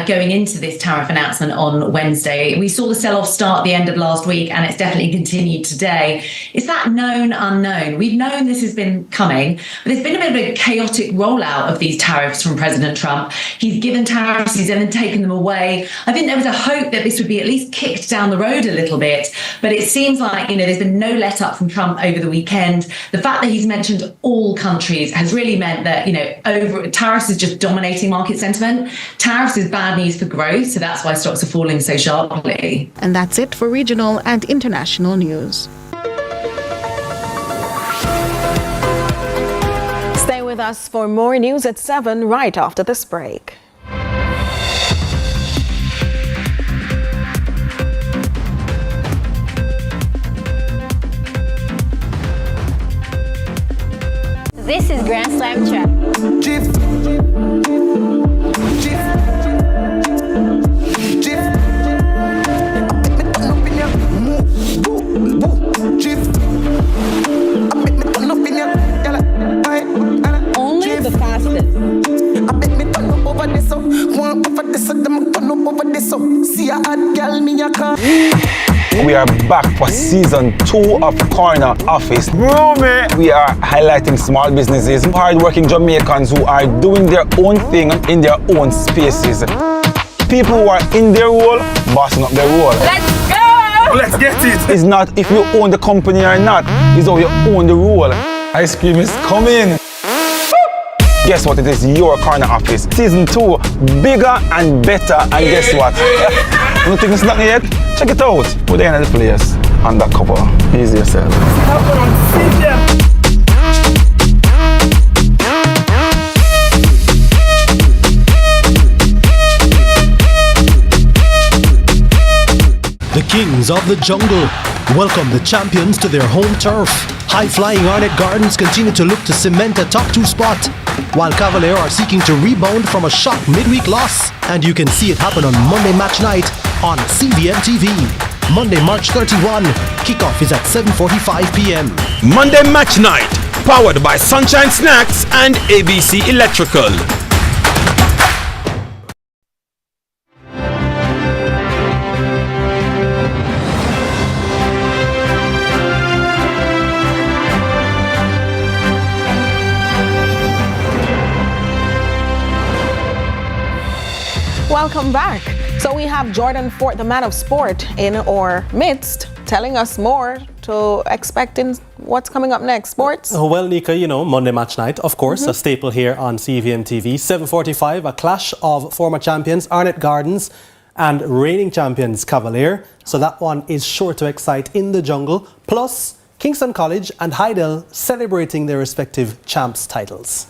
S14: going into this tariff announcement on Wednesday. We saw the sell-off start at the end of last week, and it's definitely continued today. Is that known unknown? We've known this has been coming, but there's been a bit of a chaotic rollout of these tariffs from President Trump. He's given tariffs, he's then taken them away. I think there was a hope that this would be at least kicked down the road a little bit, but it seems like, there's been no let-up from Trump over the weekend. The fact that he's mentioned all countries has really meant that, tariffs is just dominating market sentiment. Tariffs is bad news for growth, so that's why stocks are falling so sharply.
S21: And that's it for regional and international news. Stay with us for more news at 7 right after this break.
S1: This is Grand Slam Trap.
S21: Only the fastest.
S4: We are back for season 2 of Corner Office. We are highlighting small businesses, hard-working Jamaicans who are doing their own thing in their own spaces. People who are in their role, bossing up their role.
S1: Let's go!
S4: Let's get it! It's not if you own the company or not, it's how you own the role. Ice cream is coming. Guess what? It is your Corner Office. Season 2, bigger and better. And guess what? You think it's not yet? Check it out. We're the end of the place. Undercover. Easy yourself.
S13: The kings of the jungle welcome the champions to their home turf. High-flying Arnett Gardens continue to look to cement a top 2 spot, while Cavalier are seeking to rebound from a shock midweek loss. And you can see it happen on Monday match night on CVM TV. Monday, March 31. Kickoff is at 7:45 p.m.
S2: Monday Match Night, powered by Sunshine Snacks and ABC Electrical.
S21: Welcome back. So we have Jordan Fort, the man of sport, in our midst, telling us more to expect in what's coming up next. Sports?
S15: Well, Nika, you know, Monday match night, of course, a staple here on CVM TV. 7:45, a clash of former champions Arnett Gardens and reigning champions Cavalier. So that one is sure to excite in the jungle. Plus, Kingston College and Heidel celebrating their respective champs titles.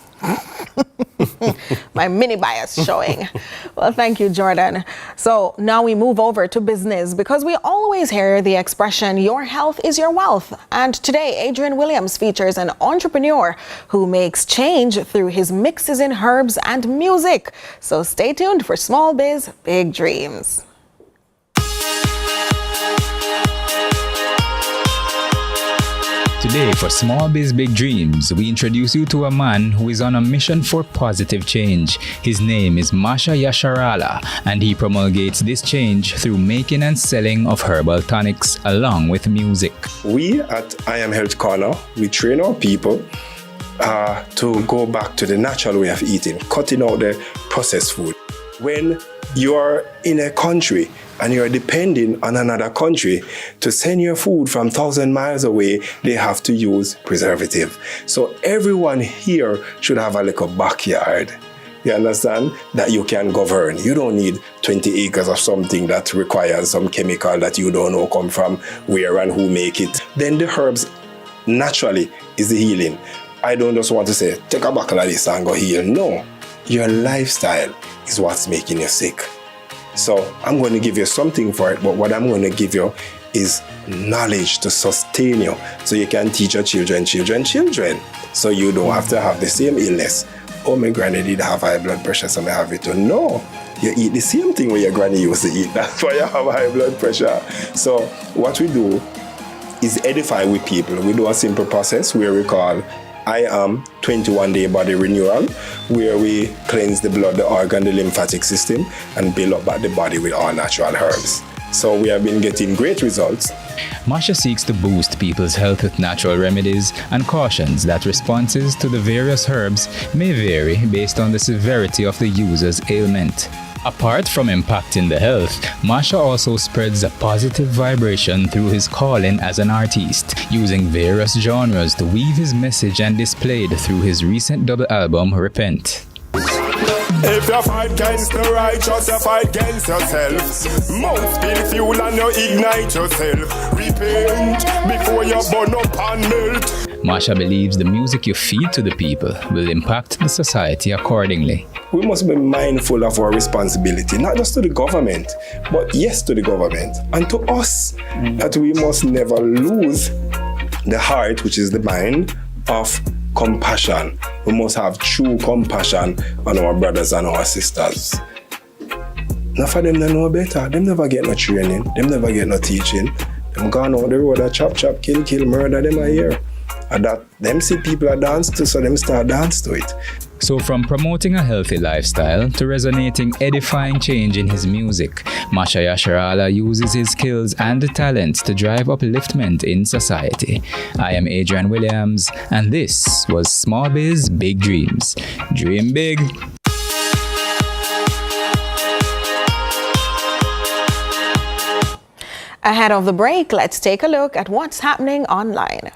S21: My mini bias showing. Well, thank you, Jordan. So now we move over to business, because we always hear the expression, your health is your wealth. And today, Adrian Williams features an entrepreneur who makes change through his mixes in herbs and music. So stay tuned for Small Biz, Big Dreams.
S16: Today for Small Biz Big Dreams, we introduce you to a man who is on a mission for positive change. His name is Masha Yasharala, and he promulgates this change through making and selling of herbal tonics along with music.
S17: We at I Am Health Corner, we train our people to go back to the natural way of eating, cutting out the processed food. When you're in a country and you're depending on another country to send your food from 1,000 miles away, they have to use preservative. So everyone here should have a little backyard. You understand? That you can govern. You don't need 20 acres of something that requires some chemical that you don't know come from where and who make it. Then the herbs naturally is the healing. I don't just want to say, take a buckle of this and go heal. No, your lifestyle is what's making you sick. So I'm going to give you something for it, but what I'm going to give you is knowledge to sustain you so you can teach your children, so you don't have to have the same illness. Oh, my granny did have high blood pressure, so I have it too. No, you eat the same thing where your granny used to eat. That's why you have high blood pressure. So what we do is edify with people. We do a simple process where we call I Am 21-day body renewal, where we cleanse the blood, the organ, the lymphatic system, and build up back the body with all natural herbs. So we have been getting great results.
S16: Masha seeks to boost people's health with natural remedies and cautions that responses to the various herbs may vary based on the severity of the user's ailment. Apart from impacting the health, Masha also spreads a positive vibration through his calling as an artist, using various genres to weave his message and display it through his recent double album, Repent.
S5: If you fight against the righteous, you fight against yourself. Mouth spill fuel and you ignite yourself. Repent before you burn up and melt.
S16: Masha believes the music you feed to the people will impact the society accordingly.
S17: We must be mindful of our responsibility, not just to the government, but yes to the government and to us, that we must never lose the heart, which is the mind, of compassion. We must have true compassion on our brothers and our sisters. Now for them to know better, them never get no training, them never get no teaching. Them gone out the road, a chop, kill, murder, them are here. And that them see people are dance to, so them start dance to it.
S16: So from promoting a healthy lifestyle to resonating edifying change in his music, Masha Yasharala uses his skills and the talents to drive upliftment in society. I am Adrian Williams, and this was Small Biz, Big Dreams. Dream big.
S21: Ahead of the break, let's take a look at what's happening online.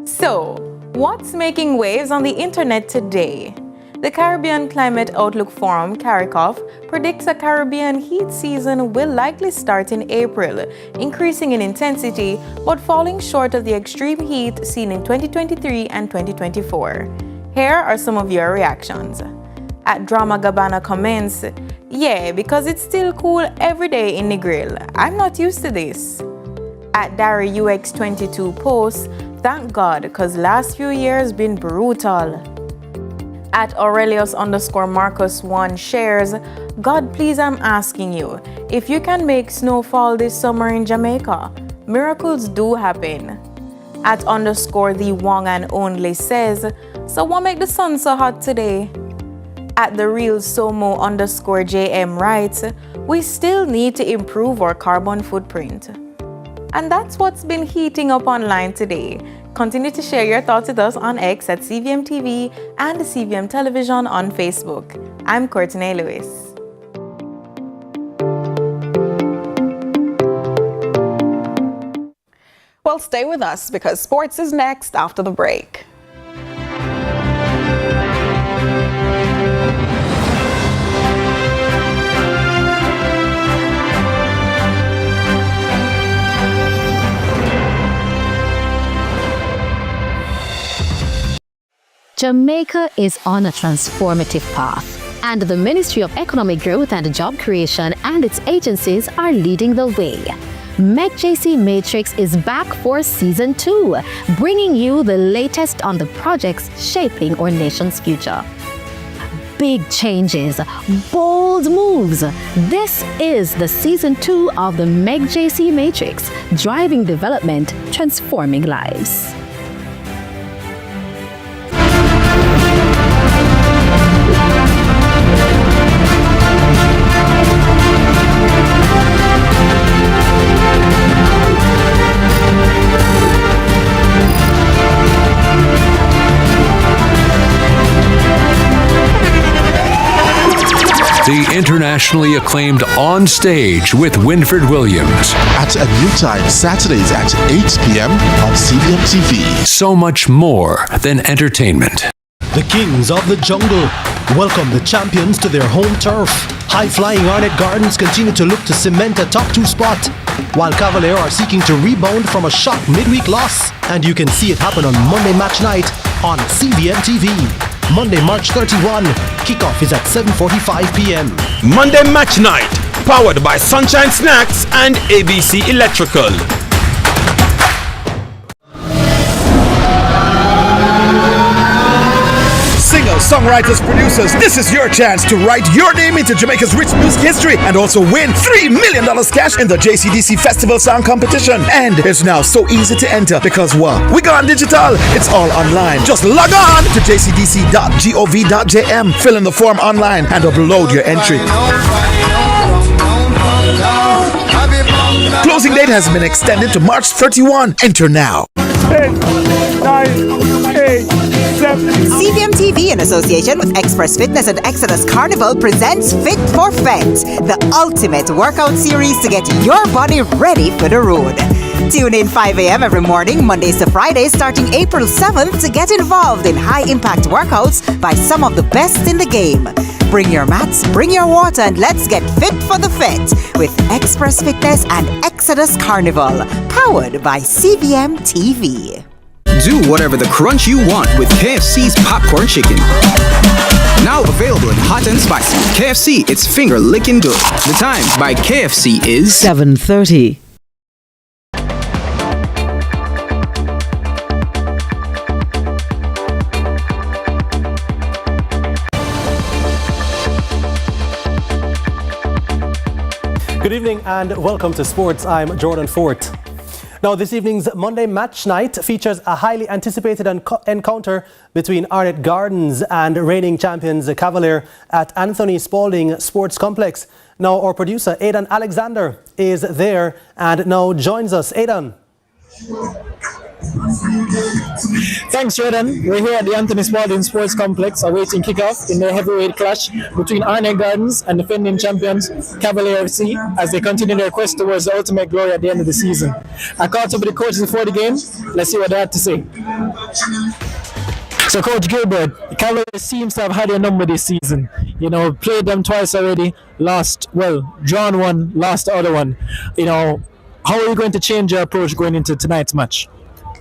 S21: So, what's making waves on the internet today? The Caribbean Climate Outlook Forum, CARICOF, predicts a Caribbean heat season will likely start in April, increasing in intensity but falling short of the extreme heat seen in 2023 and 2024. Here are some of your reactions. At Drama Gabbana comments, "Yeah, because it's still cool every day in Negril. I'm not used to this." At Dari UX22 posts, "Thank God, cause last few years been brutal." At Aurelius_Marcus1 shares, "God please I'm asking you, if you can make snowfall this summer in Jamaica, miracles do happen." At _the Wong and Only says, "So what make the sun so hot today?" At the real Somo_JM writes, "We still need to improve our carbon footprint." And that's what's been heating up online today. Continue to share your thoughts with us on X at CVM TV and CVM Television on Facebook. I'm Courtney Lewis. Well, stay with us because sports is next after the break.
S1: Jamaica is on a transformative path, and the Ministry of Economic Growth and Job Creation and its agencies are leading the way. MEGJC Matrix is back for Season 2, bringing you the latest on the projects shaping our nation's future. Big changes, bold moves. This is the Season 2 of the MEGJC Matrix, driving development, transforming lives.
S6: The internationally acclaimed On Stage with Winford Williams.
S10: At a new time, Saturdays at 8 p.m. on CVM TV.
S6: So much more than entertainment.
S13: The kings of the jungle welcome the champions to their home turf. High-flying Arnett Gardens continue to look to cement a top 2 spot, while Cavalier are seeking to rebound from a shock midweek loss. And you can see it happen on Monday match night on CVM TV. Monday, March 31. Kickoff is at 7:45 p.m.
S4: Monday Match Night, powered by Sunshine Snacks and ABC Electrical.
S19: Singers, songwriters, producers, this is your chance to write your name into Jamaica's rich music history and also win $3 million cash in the JCDC Festival Song Competition. And it's now so easy to enter because what? We gone digital. It's all online. Just log on to jcdc.gov.jm, fill in the form online and upload your entry. Closing date has been extended to March 31. Enter now.
S28: 10, 9, 8.
S11: CVM TV, in association with Express Fitness and Exodus Carnival, presents Fit for Fet, the ultimate workout series to get your body ready for the road. Tune in 5 a.m. every morning, Mondays to Fridays, starting April 7th, to get involved in high-impact workouts by some of the best in the game. Bring your mats, bring your water, and let's get fit for the fit with Express Fitness and Exodus Carnival, powered by CVM TV.
S18: Do whatever the crunch you want with KFC's popcorn chicken. Now available in hot and spicy. KFC, it's finger licking good. The time by KFC is
S7: 7:30.
S15: Good evening and welcome to Sports. I'm Jordan Fort. Now, this evening's Monday match night features a highly anticipated encounter between Arnett Gardens and reigning champions Cavalier at Anthony Spalding Sports Complex. Now, our producer Aidan Alexander is there and now joins us. Aidan.
S20: Thanks, Jordan. We're here at the Anthony Spalding Sports Complex awaiting kickoff in the heavyweight clash between Arnett Gardens and defending champions Cavalier FC as they continue their quest towards the ultimate glory at the end of the season. I caught up with the coaches before the game. Let's see what they had to say. So, Coach Gilbert, Cavalier seems to have had a number this season. You know, played them twice already, drawn one, lost the other one. You know, how are you going to change your approach going into tonight's match?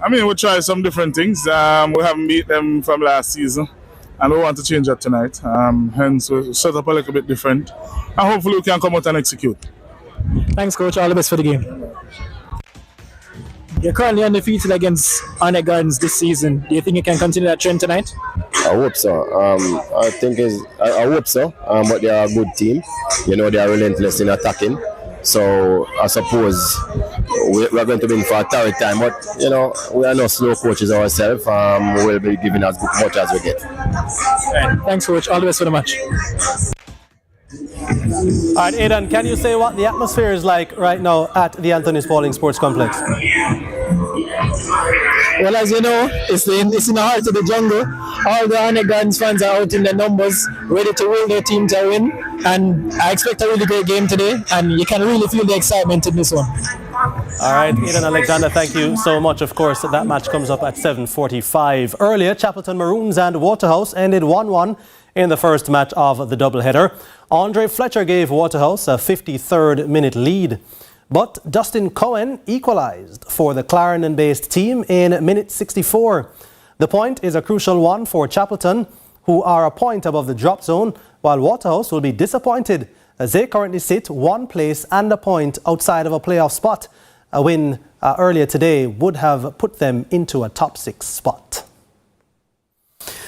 S28: I mean, we'll try some different things. We haven't beat them from last season, and we want to change that tonight. Hence, we'll set up a little bit different, and hopefully we can come out and execute.
S20: Thanks, Coach. All the best for the game. You're currently undefeated against Arnett Gardens this season. Do you think you can continue that trend tonight?
S22: I hope so. I hope so. But they are a good team. You know, they are relentless in attacking. So I suppose we're going to be in for a third time, but you know, we are not slow coaches ourselves. We'll be giving as much as we get.
S20: Right. Thanks, Coach. All the best for the match.
S15: All right, Aidan, can you say what the atmosphere is like right now at the Anthony Spalding Sports Complex?
S20: Well, as you know, it's in the heart of the jungle. All the Arnett Gardens fans are out in their numbers, ready to will their team to win. And I expect a really great game today, and you can really feel the excitement in this one.
S15: All right, Aidan Alexander, thank you so much. Of course, that match comes up at 7:45. Earlier, Chapelton Maroons and Waterhouse ended 1-1 in the first match of the doubleheader. Andre Fletcher gave Waterhouse a 53rd minute lead. But Dustin Cohen equalised for the Clarendon-based team in minute 64. The point is a crucial one for Chapelton, who are a point above the drop zone, while Waterhouse will be disappointed as they currently sit one place and a point outside of a playoff spot. A win earlier today would have put them into a top 6 spot.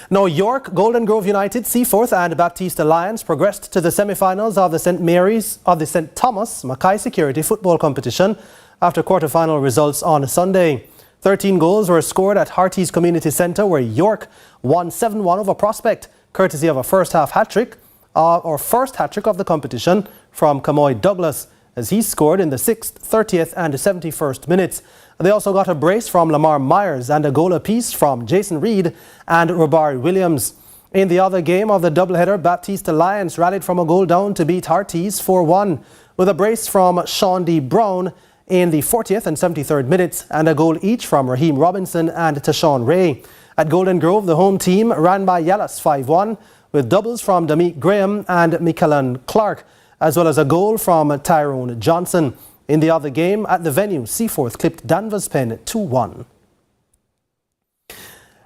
S15: Now, York, Golden Grove United, Seaforth and Baptiste Alliance progressed to the semi-finals of the St. Thomas Mackay Security Football Competition after quarter-final results on Sunday. 13 goals were scored at Hearties Community Centre, where York won 7-1 over Prospect, courtesy of a first-half hat-trick, or first hat-trick of the competition from Kamoy Douglas, as he scored in the 6th, 30th and 71st minutes. They also got a brace from Lamar Myers and a goal apiece from Jason Reed and Robari Williams. In the other game of the doubleheader, Baptiste Alliance rallied from a goal down to beat Hearties 4-1, with a brace from Sean D. Brown in the 40th and 73rd minutes and a goal each from Raheem Robinson and Tashawn Ray. At Golden Grove, the home team ran by Yallas 5-1, with doubles from Damique Graham and Michelin Clark, as well as a goal from Tyrone Johnson. In the other game at the venue, Seaforth clipped Danvers Pen 2-1.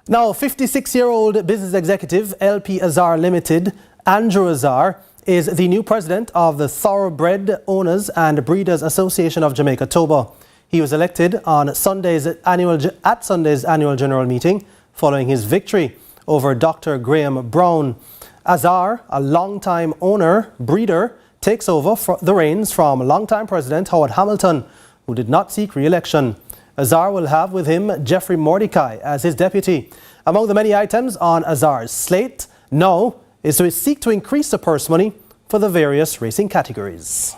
S15: Now, 56-year-old business executive LP Azar Limited, Andrew Azar, is the new president of the Thoroughbred Owners and Breeders Association of Jamaica Toba. He was elected on Sunday's annual general meeting following his victory over Dr. Graham Brown. Azar, a long-time breeder, takes over the reins from longtime President Howard Hamilton, who did not seek re-election. Azar will have with him Jeffrey Mordecai as his deputy. Among the many items on Azar's slate now is to seek to increase the purse money for the various racing categories.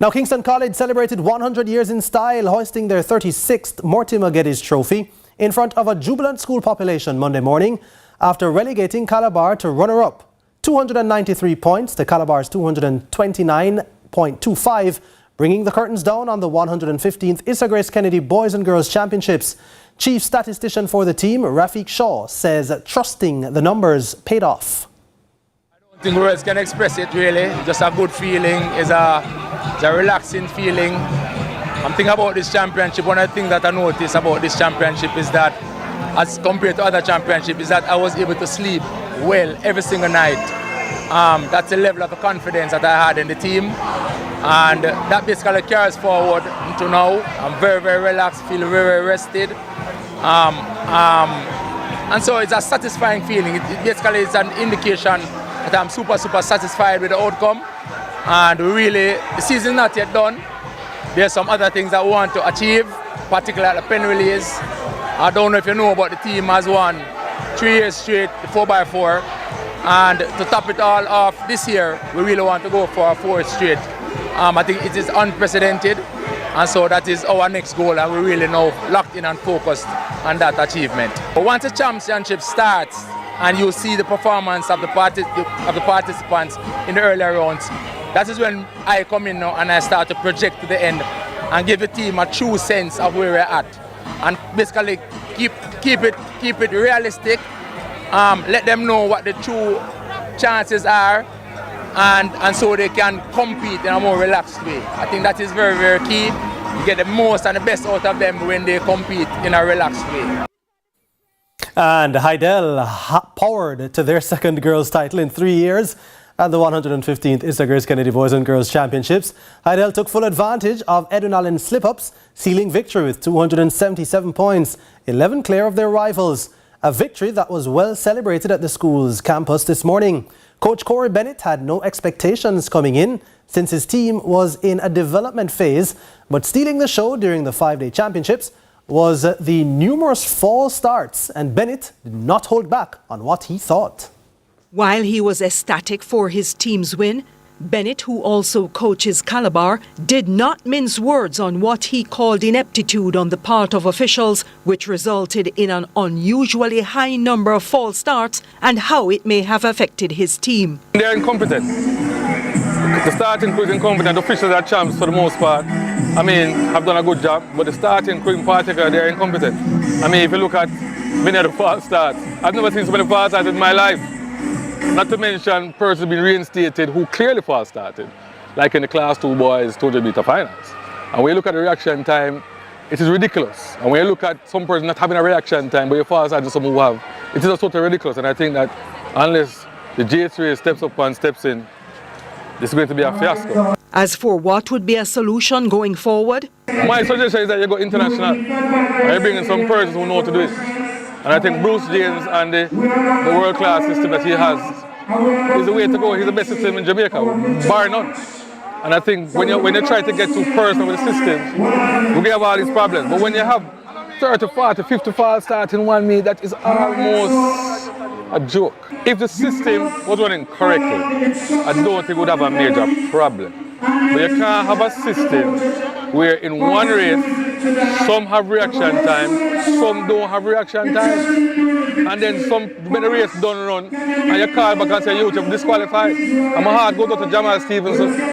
S15: Now, Kingston College celebrated 100 years in style, hoisting their 36th Mortimer Geddes Trophy
S13: in front of a jubilant school population Monday morning after relegating Calabar to runner-up. 293 points to Calabar's 229.25, bringing the curtains down on the 115th Issa Grace Kennedy Boys and Girls Championships. Chief statistician for the team, Rafiq Shaw, says trusting the numbers paid off.
S3: I don't think words can express it really. Just a good feeling, it's a relaxing feeling. I'm thinking about this championship. One of the things that I noticed about this championship is that, as compared to other championships, is that I was able to sleep well every single night. That's the level of confidence that I had in the team. And that basically carries forward to now. I'm very, very relaxed, feel very, very rested. And so it's a satisfying feeling. It basically is an indication that I'm super, super satisfied with the outcome. And really, the season is not yet done. There's some other things that we want to achieve, particularly at the pen relays. I don't know if you know, but the team has won 3 years straight, the 4x4. And to top it all off this year, we really want to go for a 4th straight. I think it is unprecedented, and so that is our next goal, and we're really now locked in and focused on that achievement. But once the championship starts and you see the performance of the participants in the earlier rounds, that is when I come in now and I start to project to the end and give the team a true sense of where we're at, and basically keep it realistic. Let them know what the true chances are, and so they can compete in a more relaxed way. I think that is very, very key. You get the most and the best out of them when they compete in a relaxed way.
S13: And Heidel powered to their second girls' title in 3 years at the 115th Issa Grace Kennedy Boys and Girls Championships. Heidel took full advantage of Edwin Allen's slip-ups, sealing victory with 277 points, 11 clear of their rivals. A victory that was well celebrated at the school's campus this morning. Coach Corey Bennett had no expectations coming in since his team was in a development phase, but stealing the show during the 5-day championships was the numerous false starts, and Bennett did not hold back on what he thought.
S8: While he was ecstatic for his team's win, Bennett, who also coaches Calabar, did not mince words on what he called ineptitude on the part of officials, which resulted in an unusually high number of false starts and how it may have affected his team.
S4: They're incompetent. The starting crew is incompetent. The officials are champs for the most part. I mean, have done a good job, but the starting crew in particular, they're incompetent. I mean, if you look at many of the false starts, I've never seen so many false starts in my life. Not to mention persons being reinstated who clearly false started, like in the Class 2 boys 200-meter finals. And when you look at the reaction time, it is ridiculous. And when you look at some person not having a reaction time, but you false start to some who have, it is also totally ridiculous. And I think that unless the J3 steps up and steps in, this is going to be a fiasco.
S8: As for what would be a solution going forward?
S4: My suggestion is that you go international and you bring in some persons who know how to do it. And I think Bruce James and the world-class system that he has is the way to go. He's the best system in Jamaica, bar none. And I think when you try to get too personal with the system, we have all these problems. But when you have 30, 40, 50 false starts in 1 meet, that is almost a joke. If the system was running correctly, I don't think we would have a major problem. But you can't have a system where in one race, some have reaction time, some don't have reaction time. And then when the race done run, and you call back and say, you have disqualified. And my heart goes out to Jamal Stevenson.